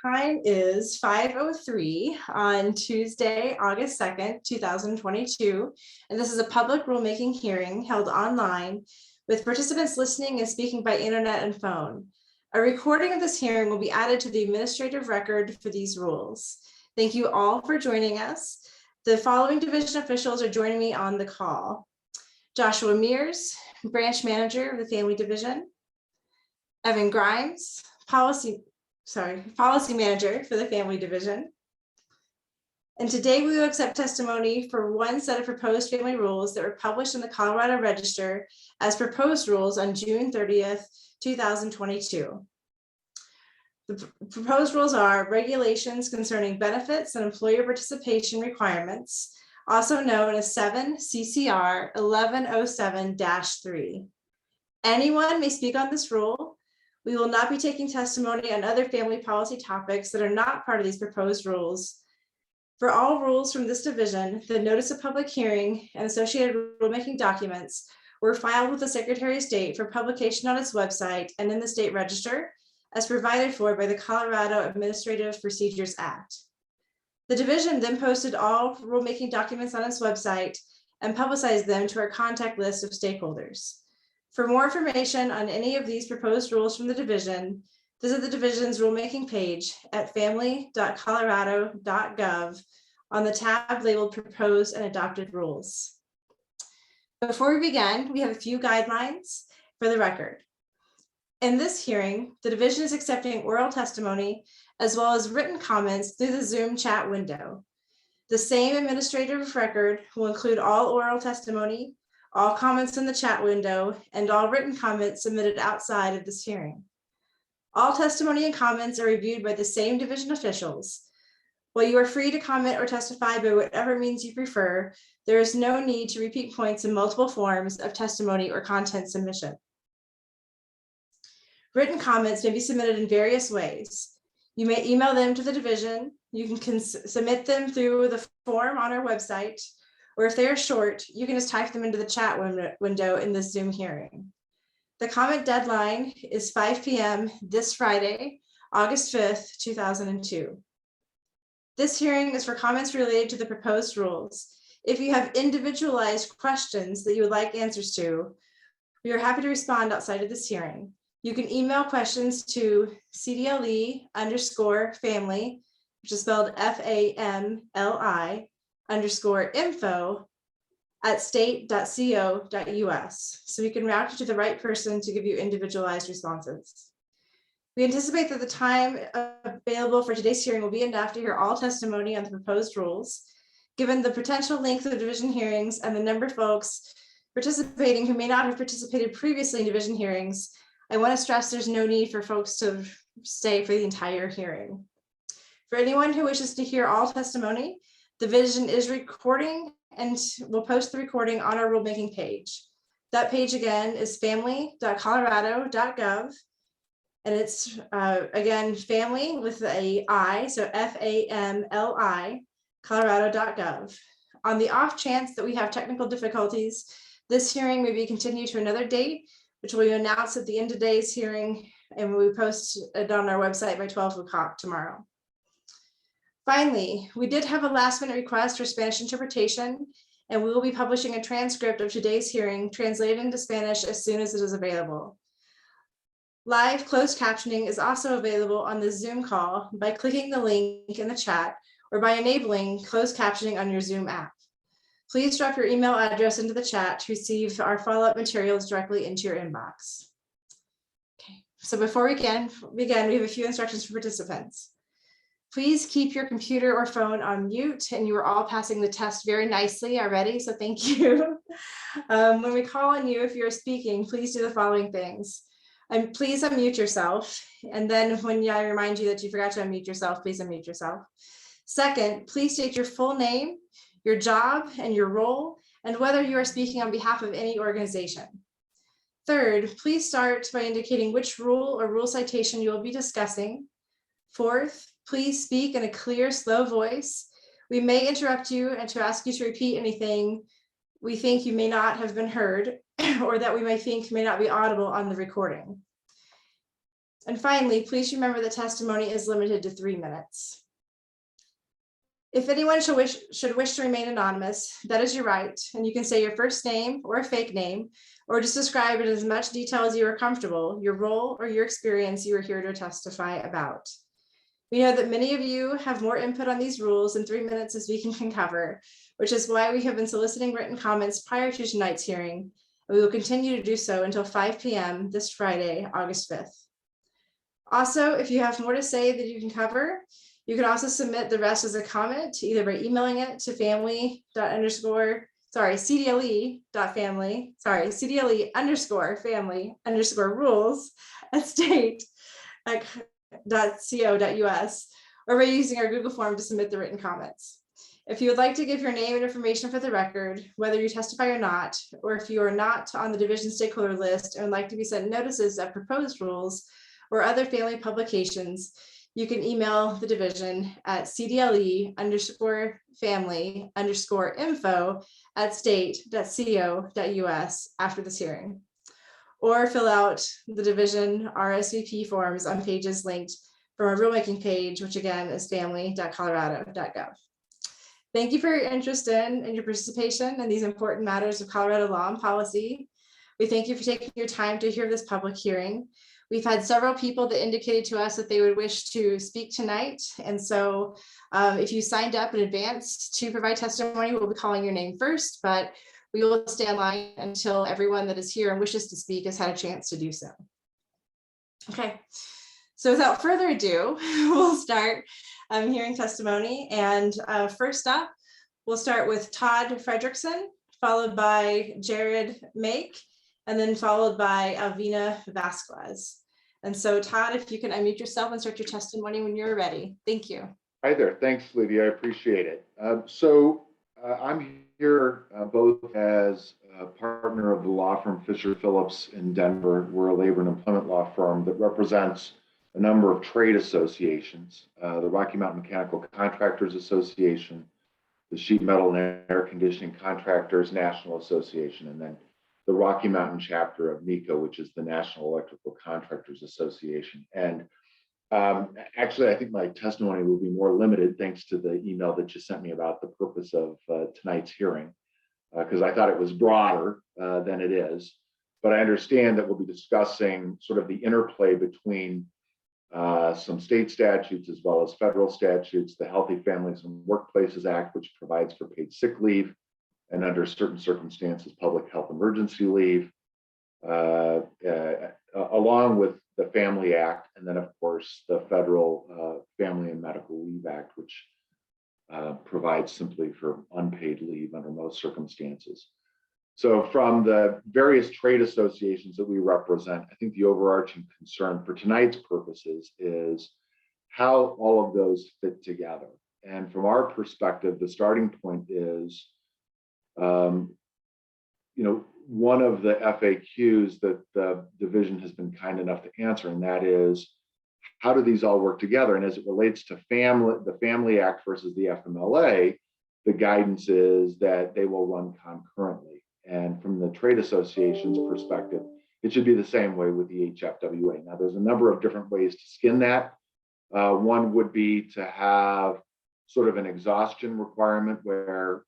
time is 5:03 on Tuesday, August 2nd, 2022, and this is a public rulemaking hearing held online with participants listening and speaking by internet and phone. A recording of this hearing will be added to the administrative record for these rules. Thank you all for joining us. The following division officials are joining me on the call. Joshua Mears, Branch Manager of the Family Division. Evan Grimes, Policy Manager for the Family Division. And today we will accept testimony for one set of proposed family rules that were published in the Colorado Register as proposed rules on June 30th, 2022. The proposed rules are regulations concerning benefits and employer participation requirements, also known as 7 CCR 1107-3. Anyone may speak on this rule. We will not be taking testimony on other family policy topics that are not part of these proposed rules. For all rules from this division, the notice of public hearing and associated rulemaking documents were filed with the Secretary of State for publication on its website and in the state register as provided for by the Colorado Administrative Procedures Act. The division then posted all rulemaking documents on its website and publicized them to our contact list of stakeholders. For more information on any of these proposed rules from the division, visit the division's rulemaking page at family.colorado.gov on the tab labeled Proposed and Adopted Rules. Before we begin, we have a few guidelines for the record. In this hearing, the division is accepting oral testimony as well as written comments through the Zoom chat window. The same administrative record will include all oral testimony, all comments in the chat window, and all written comments submitted outside of this hearing. All testimony and comments are reviewed by the same division officials. While you are free to comment or testify by whatever means you prefer, there is no need to repeat points in multiple forms of testimony or content submission. Written comments may be submitted in various ways. You may email them to the division. You can submit them through the form on our website, or if they are short, you can just type them into the chat window in this Zoom hearing. The comment deadline is 5 p.m. this Friday, August 5th, 2002. This hearing is for comments related to the proposed rules. If you have individualized questions that you would like answers to, we are happy to respond outside of this hearing. You can email questions to CDLE_family, which is spelled FAMLI_info@state.co.us. So we can route you to the right person to give you individualized responses. We anticipate that the time available for today's hearing will be enough to hear all testimony on the proposed rules. Given the potential length of division hearings and the number of folks participating who may not have participated previously in division hearings, I want to stress there's no need for folks to stay for the entire hearing. For anyone who wishes to hear all testimony, the division is recording and we'll post the recording on our rulemaking page. That page again is family.colorado.gov. And it's again, family with a I, so FAMLI, colorado.gov. On the off chance that we have technical difficulties, this hearing may be continued to another date, which will be announced at the end of today's hearing, and we post it on our website by 12 o'clock tomorrow. Finally, we did have a last minute request for Spanish interpretation, and we will be publishing a transcript of today's hearing translated into Spanish as soon as it is available. Live closed captioning is also available on the Zoom call by clicking the link in the chat or by enabling closed captioning on your Zoom app. Please drop your email address into the chat to receive our follow-up materials directly into your inbox. Okay, so before we begin, we have a few instructions for participants. Please keep your computer or phone on mute, and you are all passing the test very nicely already, so thank you. When we call on you, if you're speaking, please do the following things. And please unmute yourself. And then when I remind you that you forgot to unmute yourself, please unmute yourself. Second, please state your full name, your job and your role, and whether you are speaking on behalf of any organization. Third, please start by indicating which rule or rule citation you will be discussing. Fourth, please speak in a clear, slow voice. We may interrupt you and to ask you to repeat anything we think you may not have been heard or that we may think may not be audible on the recording. And finally, please remember that testimony is limited to 3 minutes. If anyone should wish to remain anonymous, that is your right, and you can say your first name or a fake name, or just describe in as much detail as you are comfortable, your role or your experience you are here to testify about. We know that many of you have more input on these rules in 3 minutes as we can cover, which is why we have been soliciting written comments prior to tonight's hearing, and we will continue to do so until 5 p.m. this Friday, August 5th. Also, if you have more to say that you can cover, you can also submit the rest as a comment, either by emailing it to cdle.family.rules@state.co.us, or by using our Google form to submit the written comments. If you would like to give your name and information for the record, whether you testify or not, or if you are not on the division stakeholder list and would like to be sent notices of proposed rules or other family publications, you can email the division at cdle_family_info@state.co.us after this hearing, or fill out the division RSVP forms on pages linked from our rulemaking page, which again is family.colorado.gov. Thank you for your interest in and your participation in these important matters of Colorado law and policy. We thank you for taking your time to hear this public hearing. We've had several people that indicated to us that they would wish to speak tonight. And so if you signed up in advance to provide testimony, we'll be calling your name first, but we will stay in line until everyone that is here and wishes to speak has had a chance to do so. Okay, so without further ado, we'll start hearing testimony. And first up, we'll start with Todd Fredrickson, followed by Jared Make, and then followed by Alvina Vasquez. And so Todd, if you can unmute yourself and start your testimony when you're ready. Thank you. Hi there. Thanks, Lydia. I appreciate it. I'm here both as a partner of the law firm Fisher Phillips in Denver. We're a labor and employment law firm that represents a number of trade associations, the Rocky Mountain Mechanical Contractors Association, the Sheet Metal and Air Conditioning Contractors National Association, and then the Rocky Mountain chapter of NECO, which is the National Electrical Contractors Association. And actually, I think my testimony will be more limited thanks to the email that you sent me about the purpose of tonight's hearing, because I thought it was broader than it is. But I understand that we'll be discussing sort of the interplay between some state statutes as well as federal statutes, the Healthy Families and Workplaces Act, which provides for paid sick leave, and under certain circumstances, public health emergency leave, along with the Family Act, and then of course the federal Family and Medical Leave Act, which provides simply for unpaid leave under most circumstances. So from the various trade associations that we represent, I think the overarching concern for tonight's purposes is how all of those fit together. And from our perspective, the starting point is one of the FAQs that the division has been kind enough to answer, and that is, how do these all work together? And as it relates to the Family Act versus the FMLA, the guidance is that they will run concurrently. And from the trade association's perspective, it should be the same way with the HFWA. Now, there's a number of different ways to skin that. One would be to have sort of an exhaustion requirement where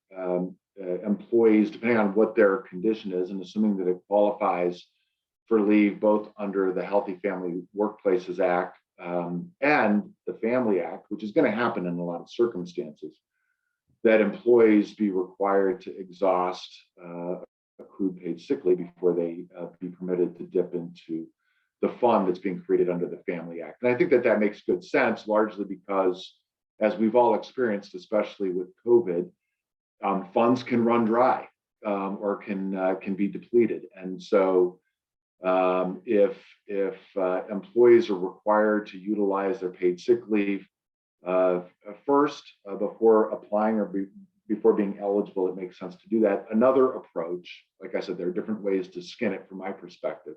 employees, depending on what their condition is, and assuming that it qualifies for leave both under the Healthy Family Workplaces Act and the Family Act, which is going to happen in a lot of circumstances, that employees be required to exhaust accrued paid sick leave before they be permitted to dip into the fund that's being created under the Family Act. And I think that that makes good sense, largely because, as we've all experienced, especially with COVID, funds can run dry or can be depleted. And so if employees are required to utilize their paid sick leave first before applying or before being eligible, it makes sense to do that. Another approach, like I said, there are different ways to skin it from my perspective,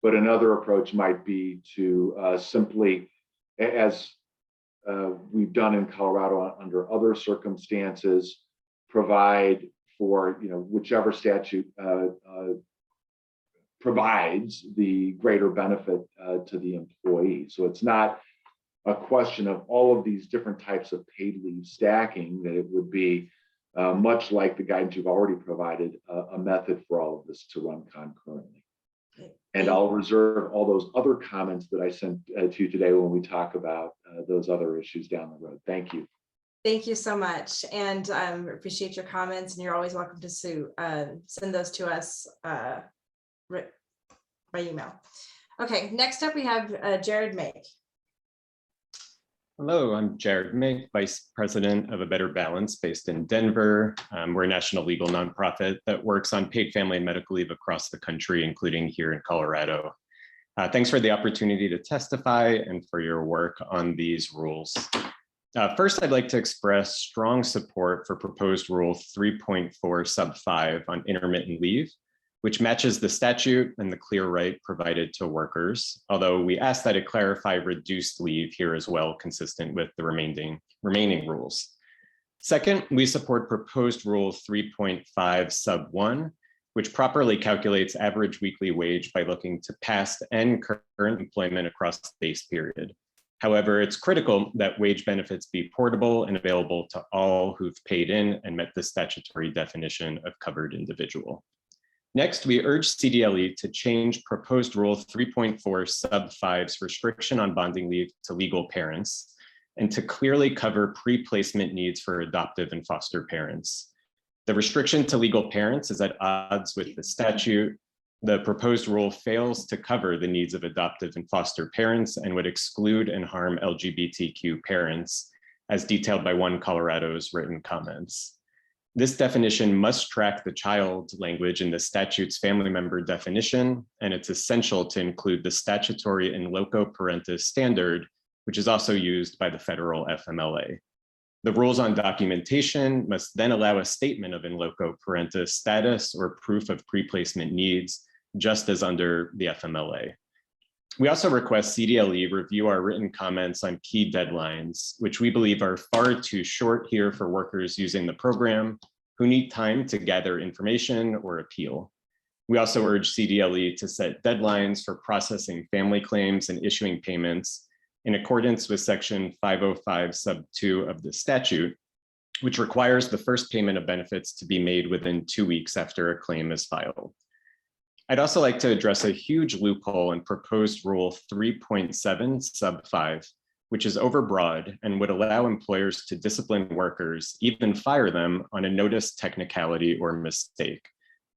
but another approach might be to simply, as we've done in Colorado under other circumstances, provide for whichever statute provides the greater benefit to the employee. So it's not a question of all of these different types of paid leave stacking, that it would be much like the guidance you've already provided, a method for all of this to run concurrently. And I'll reserve all those other comments that I sent to you today when we talk about those other issues down the road. Thank you. Thank you so much, and appreciate your comments, and you're always welcome to send those to us by email. Okay, next up we have Jared Make. Hello, I'm Jared Make, Vice President of A Better Balance based in Denver. We're a national legal nonprofit that works on paid family and medical leave across the country, including here in Colorado. Thanks for the opportunity to testify and for your work on these rules. First, I'd like to express strong support for proposed Rule 3.4 sub 5 on intermittent leave, which matches the statute and the clear right provided to workers, although we ask that it clarify reduced leave here as well, consistent with the remaining rules. Second, we support proposed Rule 3.5 sub 1, which properly calculates average weekly wage by looking to past and current employment across the base period. However, it's critical that wage benefits be portable and available to all who've paid in and met the statutory definition of covered individual. Next, we urge CDLE to change proposed Rule 3.4 sub 5's restriction on bonding leave to legal parents and to clearly cover pre-placement needs for adoptive and foster parents. The restriction to legal parents is at odds with the statute. The proposed rule fails to cover the needs of adoptive and foster parents and would exclude and harm LGBTQ parents, as detailed by One Colorado's written comments. This definition must track the child language in the statute's family member definition, and it's essential to include the statutory in loco parentis standard, which is also used by the federal FMLA. The rules on documentation must then allow a statement of in loco parentis status or proof of pre-placement needs, just as under the FMLA. We also request CDLE review our written comments on key deadlines, which we believe are far too short here for workers using the program who need time to gather information or appeal. We also urge CDLE to set deadlines for processing family claims and issuing payments in accordance with Section 505 sub 2 of the statute, which requires the first payment of benefits to be made within 2 weeks after a claim is filed. I'd also like to address a huge loophole in proposed Rule 3.7 sub 5, which is overbroad and would allow employers to discipline workers, even fire them on a notice technicality or mistake.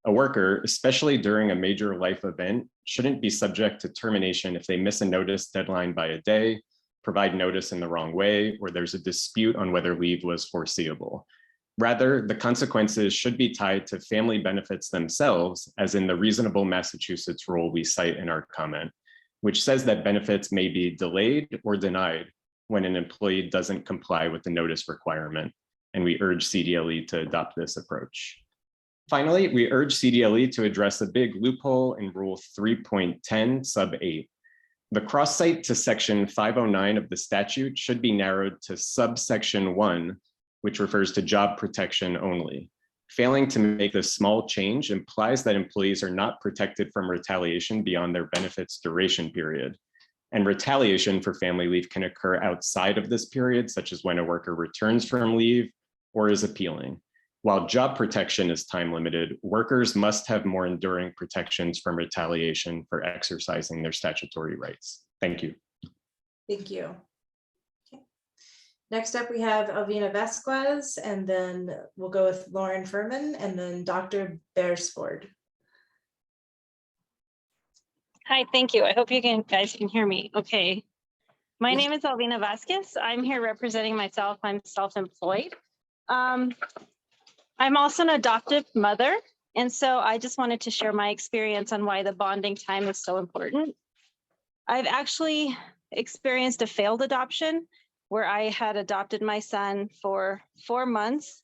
A worker, especially during a major life event, shouldn't be subject to termination if they miss a notice deadline by a day, provide notice in the wrong way, or there's a dispute on whether leave was foreseeable. Rather, the consequences should be tied to family benefits themselves, as in the reasonable Massachusetts rule we cite in our comment, which says that benefits may be delayed or denied when an employee doesn't comply with the notice requirement. And we urge CDLE to adopt this approach. Finally, we urge CDLE to address a big loophole in Rule 3.10 sub 8. The cross-site to Section 509 of the statute should be narrowed to subsection 1, which refers to job protection only. Failing to make this small change implies that employees are not protected from retaliation beyond their benefits duration period. And retaliation for family leave can occur outside of this period, such as when a worker returns from leave or is appealing. While job protection is time limited, workers must have more enduring protections from retaliation for exercising their statutory rights. Thank you. Thank you. Okay. Next up, we have Alvina Vasquez, and then we'll go with Lauren Furman, and then Dr. Beresford. Hi, thank you. I hope you guys can hear me. Okay. My name is Alvina Vasquez. I'm here representing myself. I'm self-employed. I'm also an adoptive mother. And so I just wanted to share my experience on why the bonding time is so important. I've actually experienced a failed adoption where I had adopted my son for 4 months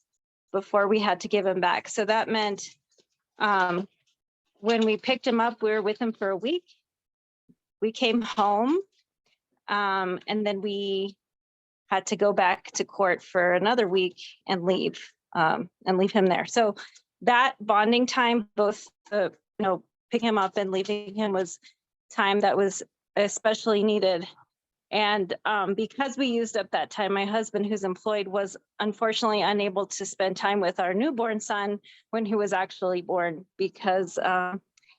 before we had to give him back. So that meant when we picked him up, we were with him for a week. We came home and then we had to go back to court for another week and leave him there. So that bonding time, both picking him up and leaving him was time that was especially needed. And because we used up that time, my husband, who's employed, was unfortunately unable to spend time with our newborn son when he was actually born, because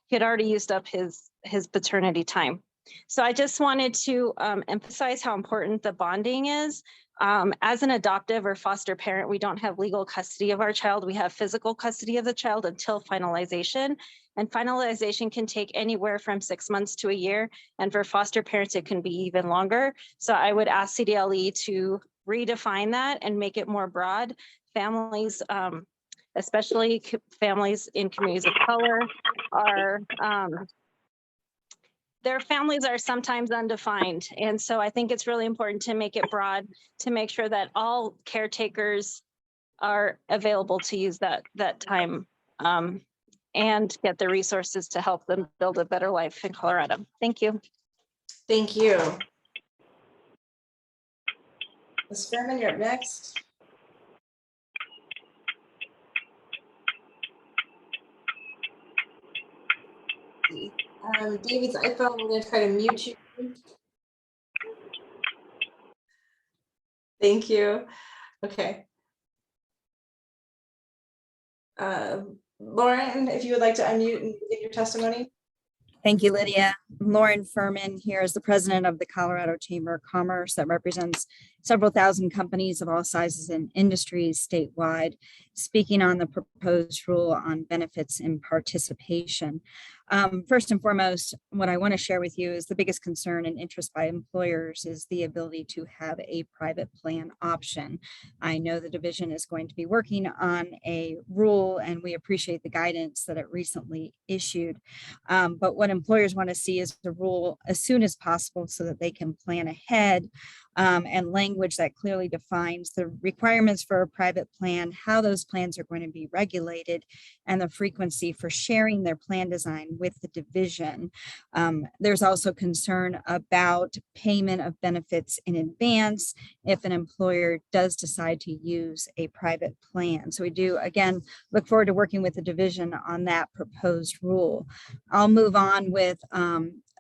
he had already used up his paternity time. So I just wanted to emphasize how important the bonding is. As an adoptive or foster parent, we don't have legal custody of our child. We have physical custody of the child until finalization. And finalization can take anywhere from 6 months to a year. And for foster parents, it can be even longer. So I would ask CDLE to redefine that and make it more broad. Families, especially families in communities of color, are their families are sometimes undefined. And so I think it's really important to make it broad, to make sure that all caretakers are available to use that time and get the resources to help them build a better life in Colorado. Thank you. Thank you. Ms. Furman, you're up next. David's iPhone, we're going to try to mute you. Thank you. Okay. Lauren, if you would like to unmute and give your testimony. Thank you, Lydia. Lauren Furman here is the president of the Colorado Chamber of Commerce that represents several thousand companies of all sizes and industries statewide, speaking on the proposed rule on benefits and participation. First and foremost, what I want to share with you is the biggest concern and interest by employers is the ability to have a private plan option. I know the division is going to be working on a rule, and we appreciate the guidance that it recently issued. But what employers want to see is the rule as soon as possible so that they can plan ahead, and language that clearly defines the requirements for a private plan, how those plans are going to be regulated, and the frequency for sharing their plan design with the division. There's also concern about payment of benefits in advance if an employer does decide to use a private plan. So we do, again, look forward to working with the division on that proposed rule. I'll move on with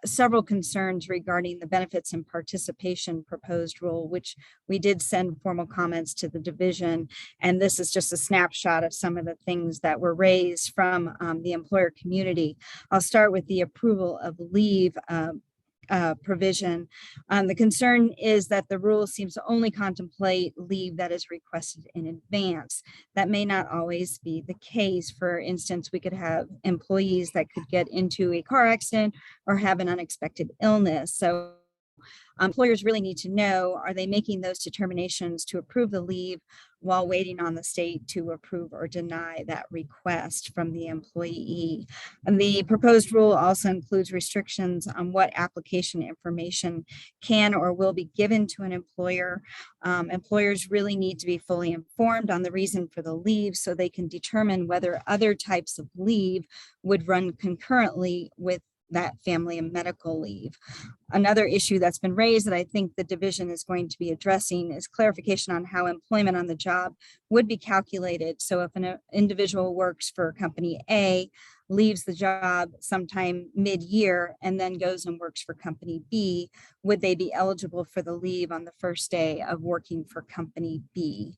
several concerns regarding the benefits and participation proposed rule, which we did send formal comments to the division. And this is just a snapshot of some of the things that were raised from the employer community. I'll start with the approval of leave provision. The concern is that the rule seems to only contemplate leave that is requested in advance. That may not always be the case. For instance, we could have employees that could get into a car accident or have an unexpected illness. So employers really need to know, are they making those determinations to approve the leave while waiting on the state to approve or deny that request from the employee? And the proposed rule also includes restrictions on what application information can or will be given to an employer. Employers really need to be fully informed on the reason for the leave so they can determine whether other types of leave would run concurrently with that family and medical leave. Another issue that's been raised that I think the division is going to be addressing is clarification on how employment on the job would be calculated. So if an individual works for company A, leaves the job sometime mid-year, and then goes and works for company B, would they be eligible for the leave on the first day of working for company B?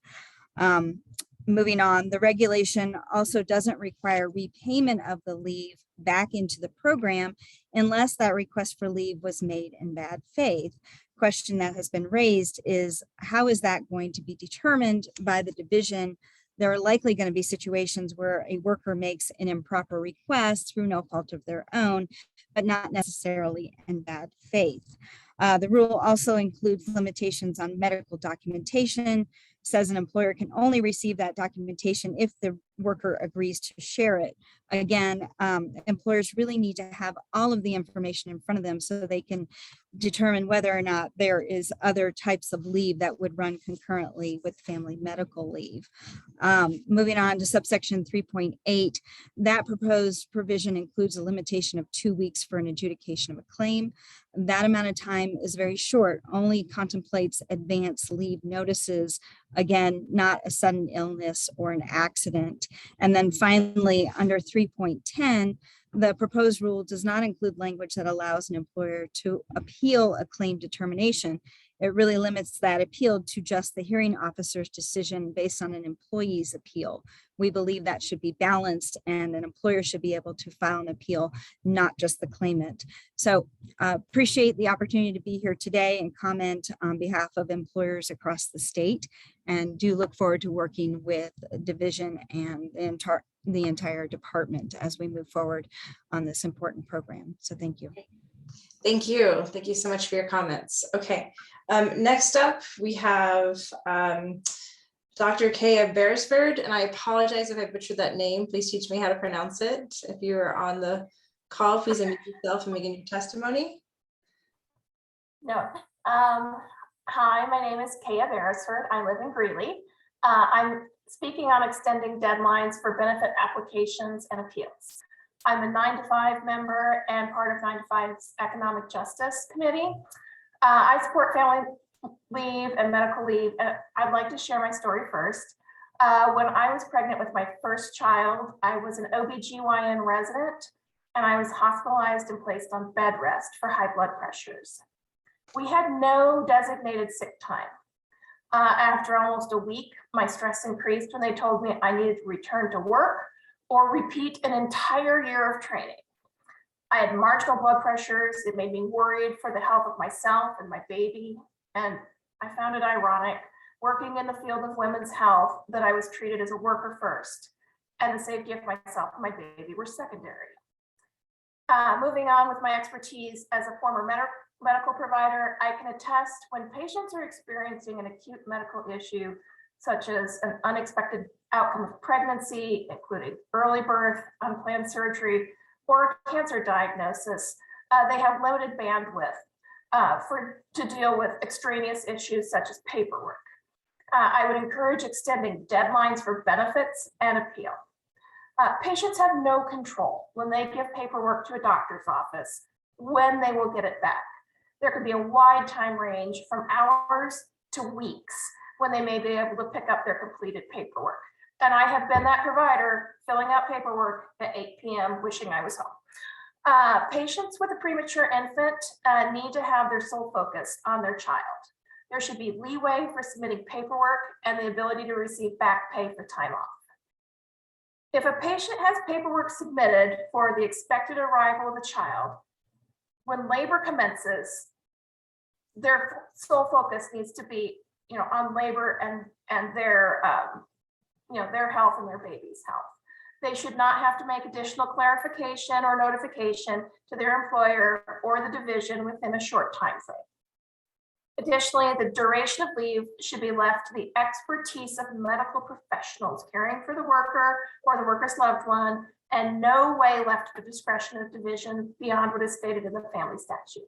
Moving on, the regulation also doesn't require repayment of the leave back into the program unless that request for leave was made in bad faith. Question that has been raised is, how is that going to be determined by the division? There are likely going to be situations where a worker makes an improper request through no fault of their own, but not necessarily in bad faith. The rule also includes limitations on medical documentation, says an employer can only receive that documentation if the worker agrees to share it. Again, employers really need to have all of the information in front of them so they can determine whether or not there is other types of leave that would run concurrently with family medical leave. Moving on to subsection 3.8, that proposed provision includes a limitation of 2 weeks for an adjudication of a claim. That amount of time is very short, only contemplates advance leave notices, again, not a sudden illness or an accident. And then finally, under 3.10, the proposed rule does not include language that allows an employer to appeal a claim determination. It really limits that appeal to just the hearing officer's decision based on an employee's appeal. We believe that should be balanced, and an employer should be able to file an appeal, not just the claimant. So appreciate the opportunity to be here today and comment on behalf of employers across the state, and do look forward to working with division and the entire department as we move forward on this important program. So thank you. Thank you. Thank you so much for your comments. Okay, next up we have Dr. Kaya Beresford, and I apologize if I butchered that name. Please teach me how to pronounce it. If you are on the call, please unmute yourself and begin your testimony. No. Hi, my name is Kaya Beresford. I live in Greeley. I'm speaking on extending deadlines for benefit applications and appeals. I'm a 9-to-5 member and part of 9-to-5's Economic Justice Committee. I support family leave and medical leave, and I'd like to share my story first. When I was pregnant with my first child, I was an OBGYN resident, and I was hospitalized and placed on bed rest for high blood pressures. We had no designated sick time. After almost a week, my stress increased when they told me I needed to return to work or repeat an entire year of training. I had marginal blood pressures. It made me worried for the health of myself and my baby. And I found it ironic, working in the field of women's health, that I was treated as a worker first, and the safety of myself and my baby were secondary. Moving on with my expertise as a former medical provider, I can attest when patients are experiencing an acute medical issue, such as an unexpected outcome of pregnancy, including early birth, unplanned surgery, or cancer diagnosis, they have limited bandwidth to deal with extraneous issues such as paperwork. I would encourage extending deadlines for benefits and appeal. Patients have no control when they give paperwork to a doctor's office when they will get it back. There could be a wide time range from hours to weeks when they may be able to pick up their completed paperwork. And I have been that provider filling out paperwork at 8 p.m. wishing I was home. Patients with a premature infant need to have their sole focus on their child. There should be leeway for submitting paperwork and the ability to receive back pay for time off. If a patient has paperwork submitted for the expected arrival of a child, when labor commences, their sole focus needs to be, on labor and their, their health and their baby's health. They should not have to make additional clarification or notification to their employer or the division within a short time frame. Additionally, the duration of leave should be left to the expertise of medical professionals caring for the worker or the worker's loved one, and no way left to the discretion of division beyond what is stated in the family statute.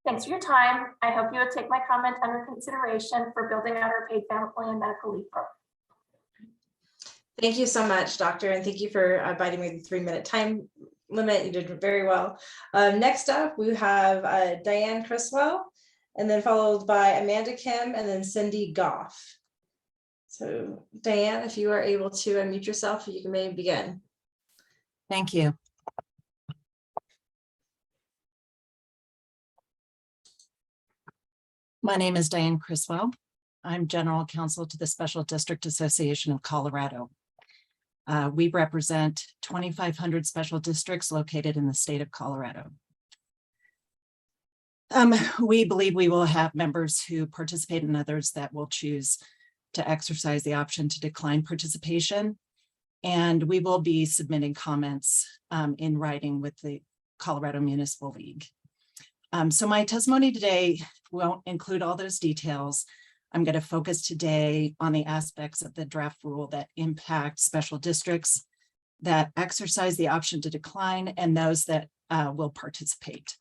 Thanks for your time. I hope you will take my comment under consideration for building out our paid family and medical leave program. Thank you so much, Doctor, and thank you for abiding with the 3-minute time limit. You did very well. Next up, we have Diane Criswell, and then followed by Amanda Kim, and then Cindy Goff. So Diane, if you are able to unmute yourself, you can maybe begin. Thank you. My name is Diane Criswell. I'm General Counsel to the Special District Association of Colorado. We represent 2,500 special districts located in the state of Colorado. We believe we will have members who participate and others that will choose to exercise the option to decline participation. And we will be submitting comments in writing with the Colorado Municipal League. So my testimony today won't include all those details. I'm going to focus today on the aspects of the draft rule that impact special districts that exercise the option to decline and those that will participate.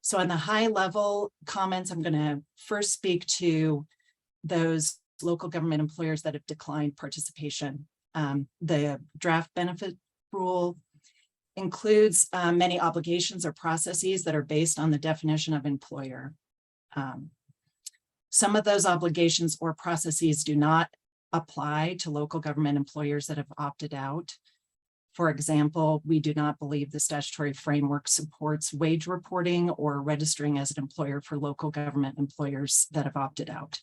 So on the high level comments, I'm going to first speak to those local government employers that have declined participation. The draft benefit rule includes many obligations or processes that are based on the definition of employer. Some of those obligations or processes do not apply to local government employers that have opted out. For example, we do not believe the statutory framework supports wage reporting or registering as an employer for local government employers that have opted out.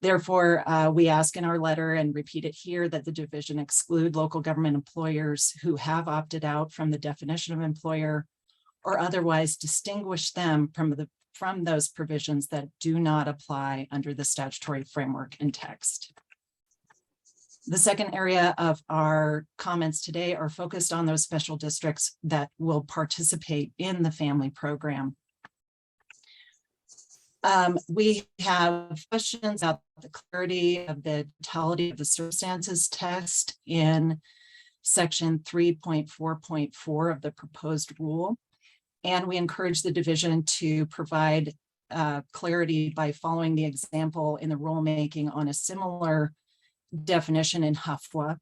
Therefore, we ask in our letter and repeat it here that the division exclude local government employers who have opted out from the definition of employer, or otherwise distinguish them from those provisions that do not apply under the statutory framework in text. The second area of our comments today are focused on those special districts that will participate in the FAMLI program. We have questions about the clarity of the totality of the circumstances test in section 3.4.4 of the proposed rule. And we encourage the division to provide clarity by following the example in the rulemaking on a similar definition in HUFWA.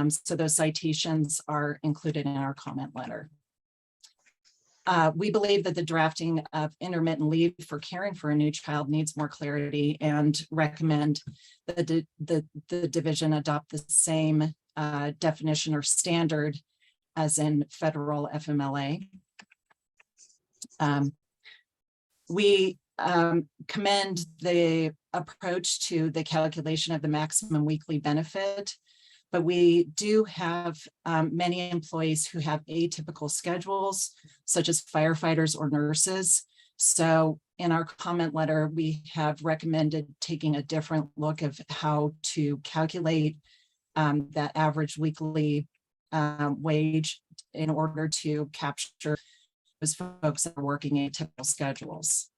So those citations are included in our comment letter. We believe that the drafting of intermittent leave for caring for a new child needs more clarity and recommend that the division adopt the same definition or standard as in federal FMLA. We commend the approach to the calculation of the maximum weekly benefit, but we do have many employees who have atypical schedules, such as firefighters or nurses. So in our comment letter, we have recommended taking a different look of how to calculate that average weekly wage in order to capture those folks that are working atypical schedules.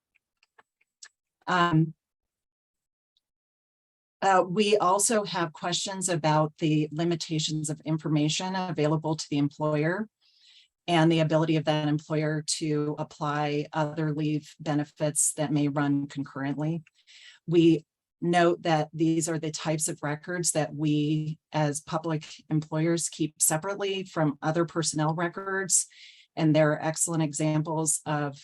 We also have questions about the limitations of information available to the employer and the ability of that employer to apply other leave benefits that may run concurrently. We note that these are the types of records that we as public employers keep separately from other personnel records. And there are excellent examples of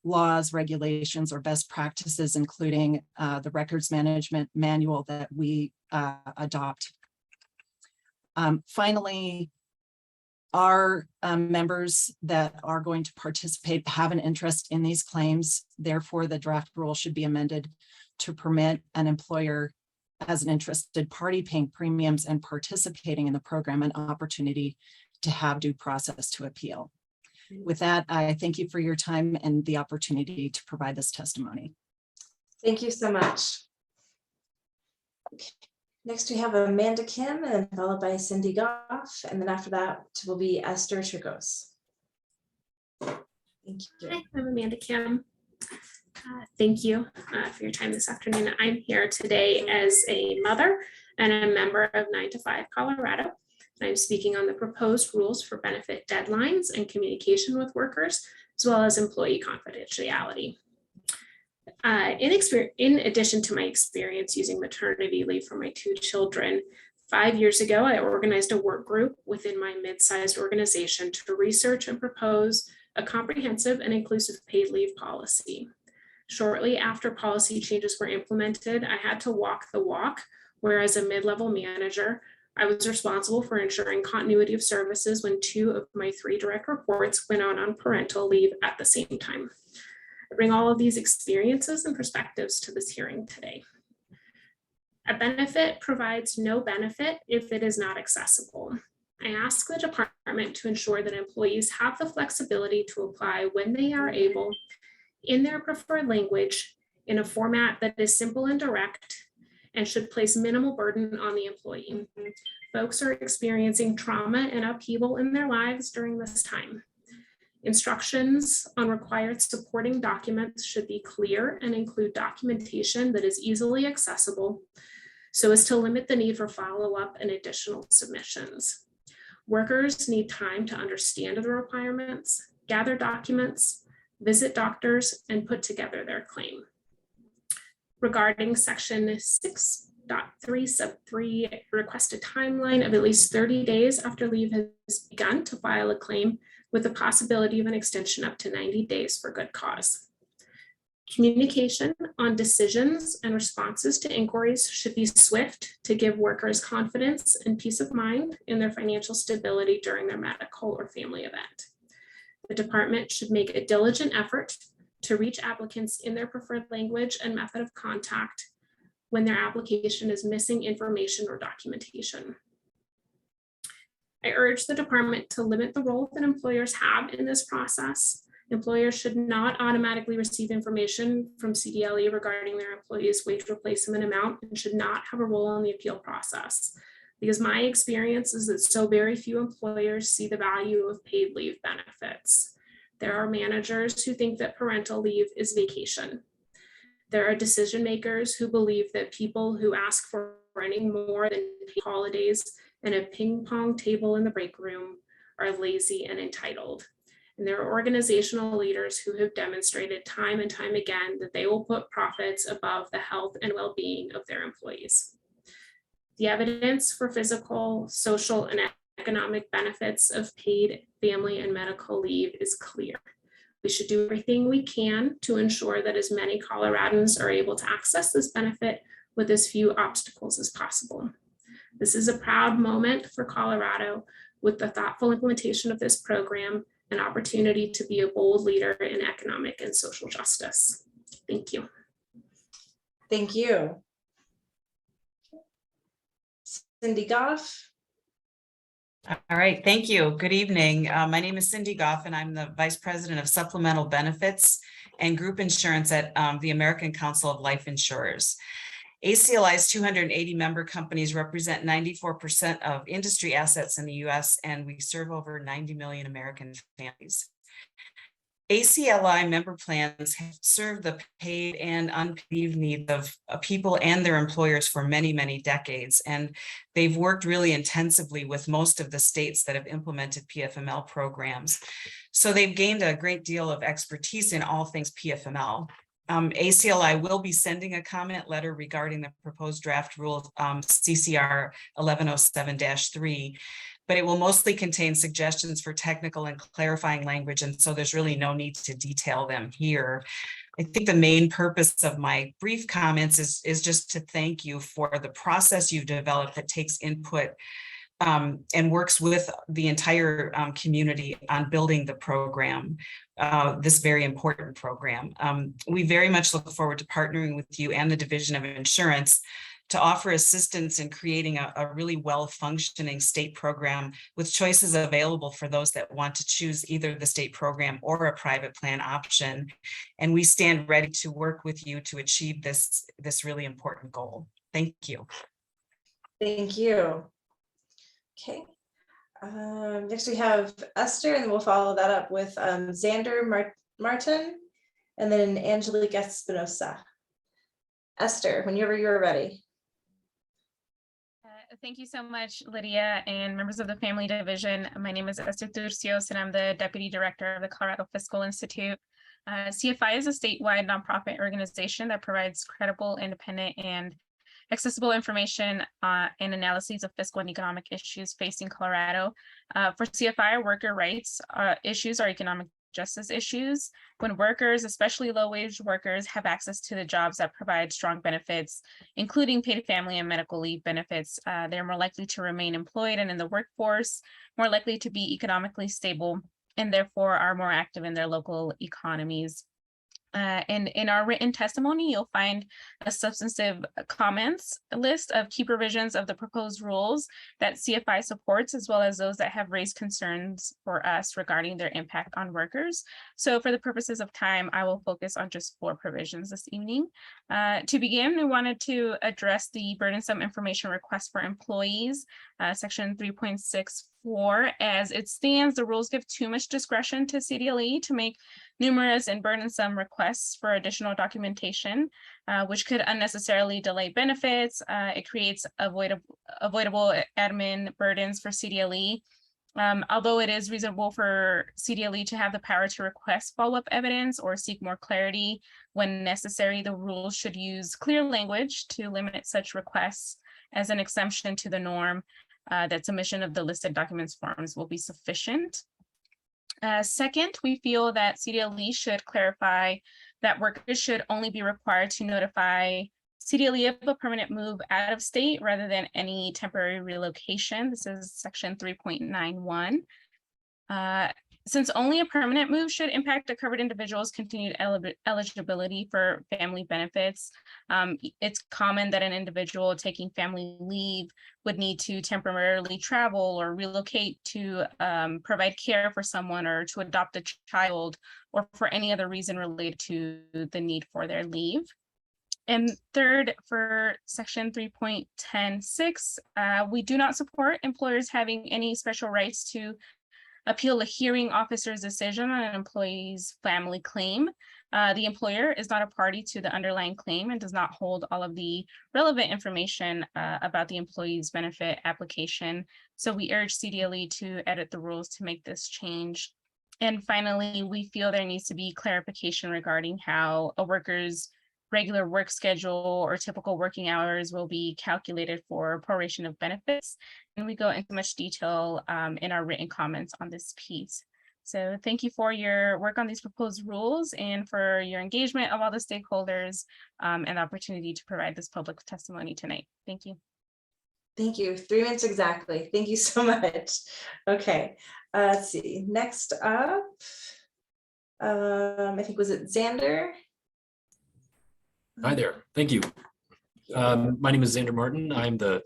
laws, regulations, or best practices, including the records management manual that we adopt. Finally, our members that are going to participate have an interest in these claims. Therefore, the draft rule should be amended to permit an employer as an interested party paying premiums and participating in the program an opportunity to have due process to appeal. With that, I thank you for your time and the opportunity to provide this testimony. Thank you so much. Next, we have Amanda Kim, and then followed by Cindy Goff, and then after that will be Esther Trigos. Thank you. Hi, I'm Amanda Kim. Thank you for your time this afternoon. I'm here today as a mother and a member of 9 to 5 Colorado. I'm speaking on the proposed rules for benefit deadlines and communication with workers, as well as employee confidentiality. In addition to my experience using maternity leave for my 2 children, 5 years ago, I organized a work group within my mid-sized organization to research and propose a comprehensive and inclusive paid leave policy. Shortly after policy changes were implemented, I had to walk the walk, where as a mid-level manager, I was responsible for ensuring continuity of services when 2 of my 3 direct reports went out on parental leave at the same time. I bring all of these experiences and perspectives to this hearing today. A benefit provides no benefit if it is not accessible. I ask the department to ensure that employees have the flexibility to apply when they are able, in their preferred language, in a format that is simple and direct, and should place minimal burden on the employee. Folks are experiencing trauma and upheaval in their lives during this time. Instructions on required supporting documents should be clear and include documentation that is easily accessible so as to limit the need for follow-up and additional submissions. Workers need time to understand the requirements, gather documents, visit doctors, and put together their claim. Regarding section 6.3 sub 3, requested timeline of at least 30 days after leave has begun to file a claim with the possibility of an extension up to 90 days for good cause. Communication on decisions and responses to inquiries should be swift to give workers confidence and peace of mind in their financial stability during their medical or family event. The department should make a diligent effort to reach applicants in their preferred language and method of contact when their application is missing information or documentation. I urge the department to limit the role that employers have in this process. Employers should not automatically receive information from CDLE regarding their employees' wage replacement amount and should not have a role in the appeal process. Because my experience is that so very few employers see the value of paid leave benefits. There are managers who think that parental leave is vacation. There are decision makers who believe that people who ask for any more than paid holidays and a ping pong table in the break room are lazy and entitled. And there are organizational leaders who have demonstrated time and time again that they will put profits above the health and well-being of their employees. The evidence for physical, social, and economic benefits of paid family and medical leave is clear. We should do everything we can to ensure that as many Coloradans are able to access this benefit with as few obstacles as possible. This is a proud moment for Colorado with the thoughtful implementation of this program, an opportunity to be a bold leader in economic and social justice. Thank you. Thank you. Cindy Goff. All right, thank you. Good evening. My name is Cindy Goff, and I'm the Vice President of Supplemental Benefits and Group Insurance at the American Council of Life Insurers. ACLI's 280 member companies represent 94% of industry assets in the US, and we serve over 90 million American families. ACLI member plans have served the paid and unpaid needs of people and their employers for many, many decades. And they've worked really intensively with most of the states that have implemented PFML programs. So they've gained a great deal of expertise in all things PFML. ACLI will be sending a comment letter regarding the proposed draft rule CCR 1107-3. But it will mostly contain suggestions for technical and clarifying language, and so there's really no need to detail them here. I think the main purpose of my brief comments is just to thank you for the process you've developed that takes input and works with the entire community on building the program, this very important program. We very much look forward to partnering with you and the Division of Insurance to offer assistance in creating a really well-functioning state program with choices available for those that want to choose either the state program or a private plan option. And we stand ready to work with you to achieve this really important goal. Thank you. Thank you. Okay. Next we have Esther, and we'll follow that up with Xander Martin, and then Angelique Espinosa. Esther, whenever you're ready. Thank you so much, Lydia, and members of the Family Division. My name is Esther Turcios, and I'm the Deputy Director of the Colorado Fiscal Institute. CFI is a statewide nonprofit organization that provides credible, independent, and accessible information and analyses of fiscal and economic issues facing Colorado. For CFI, worker rights issues are economic justice issues. When workers, especially low-wage workers, have access to the jobs that provide strong benefits, including paid family and medical leave benefits, they're more likely to remain employed and in the workforce, more likely to be economically stable, and therefore are more active in their local economies. And in our written testimony, you'll find a substantive comments list of key provisions of the proposed rules that CFI supports, as well as those that have raised concerns for us regarding their impact on workers. So for the purposes of time, I will focus on just 4 provisions this evening. To begin, we wanted to address the burdensome information request for employees, section 3.64. As it stands, the rules give too much discretion to CDLE to make numerous and burdensome requests for additional documentation, which could unnecessarily delay benefits. It creates avoidable admin burdens for CDLE. Although it is reasonable for CDLE to have the power to request follow-up evidence or seek more clarity when necessary, the rules should use clear language to limit such requests as an exemption to the norm that submission of the listed documents forms will be sufficient. Second, we feel that CDLE should clarify that workers should only be required to notify CDLE of a permanent move out of state rather than any temporary relocation. This is section 3.91. Since only a permanent move should impact a covered individual's continued eligibility for family benefits, it's common that an individual taking family leave would need to temporarily travel or relocate to provide care for someone or to adopt a child or for any other reason related to the need for their leave. And third, for section 3.10.6, we do not support employers having any special rights to appeal a hearing officer's decision on an employee's family claim. The employer is not a party to the underlying claim and does not hold all of the relevant information about the employee's benefit application. So we urge CDLE to edit the rules to make this change. And finally, we feel there needs to be clarification regarding how a worker's regular work schedule or typical working hours will be calculated for proration of benefits. And we go into much detail in our written comments on this piece. So thank you for your work on these proposed rules and for your engagement of all the stakeholders and the opportunity to provide this public testimony tonight. Thank you. Thank you. 3 minutes exactly. Thank you so much. Okay, let's see. Next up, I think, was it Xander? Hi there. Thank you. My name is Xander Martin. I'm the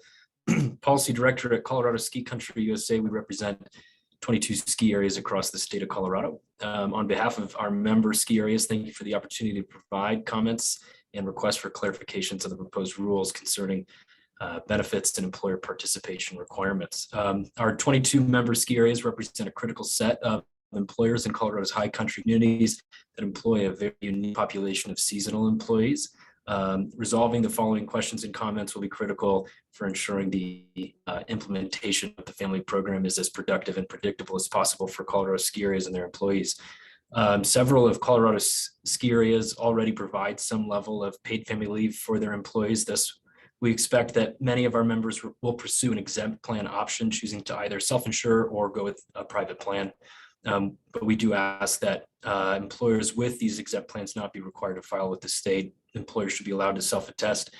policy director at Colorado Ski Country USA. We represent 22 ski areas across the state of Colorado. On behalf of our member ski areas, thank you for the opportunity to provide comments and requests for clarifications of the proposed rules concerning benefits and employer participation requirements. Our 22 member ski areas represent a critical set of employers in Colorado's high country communities that employ a very unique population of seasonal employees. Resolving the following questions and comments will be critical for ensuring the implementation of the family program is as productive and predictable as possible for Colorado ski areas and their employees. Several of Colorado's ski areas already provide some level of paid family leave for their employees. Thus, we expect that many of our members will pursue an exempt plan option, choosing to either self-insure or go with a private plan. But we do ask that employers with these exempt plans not be required to file with the state. Employers should be allowed to self-attest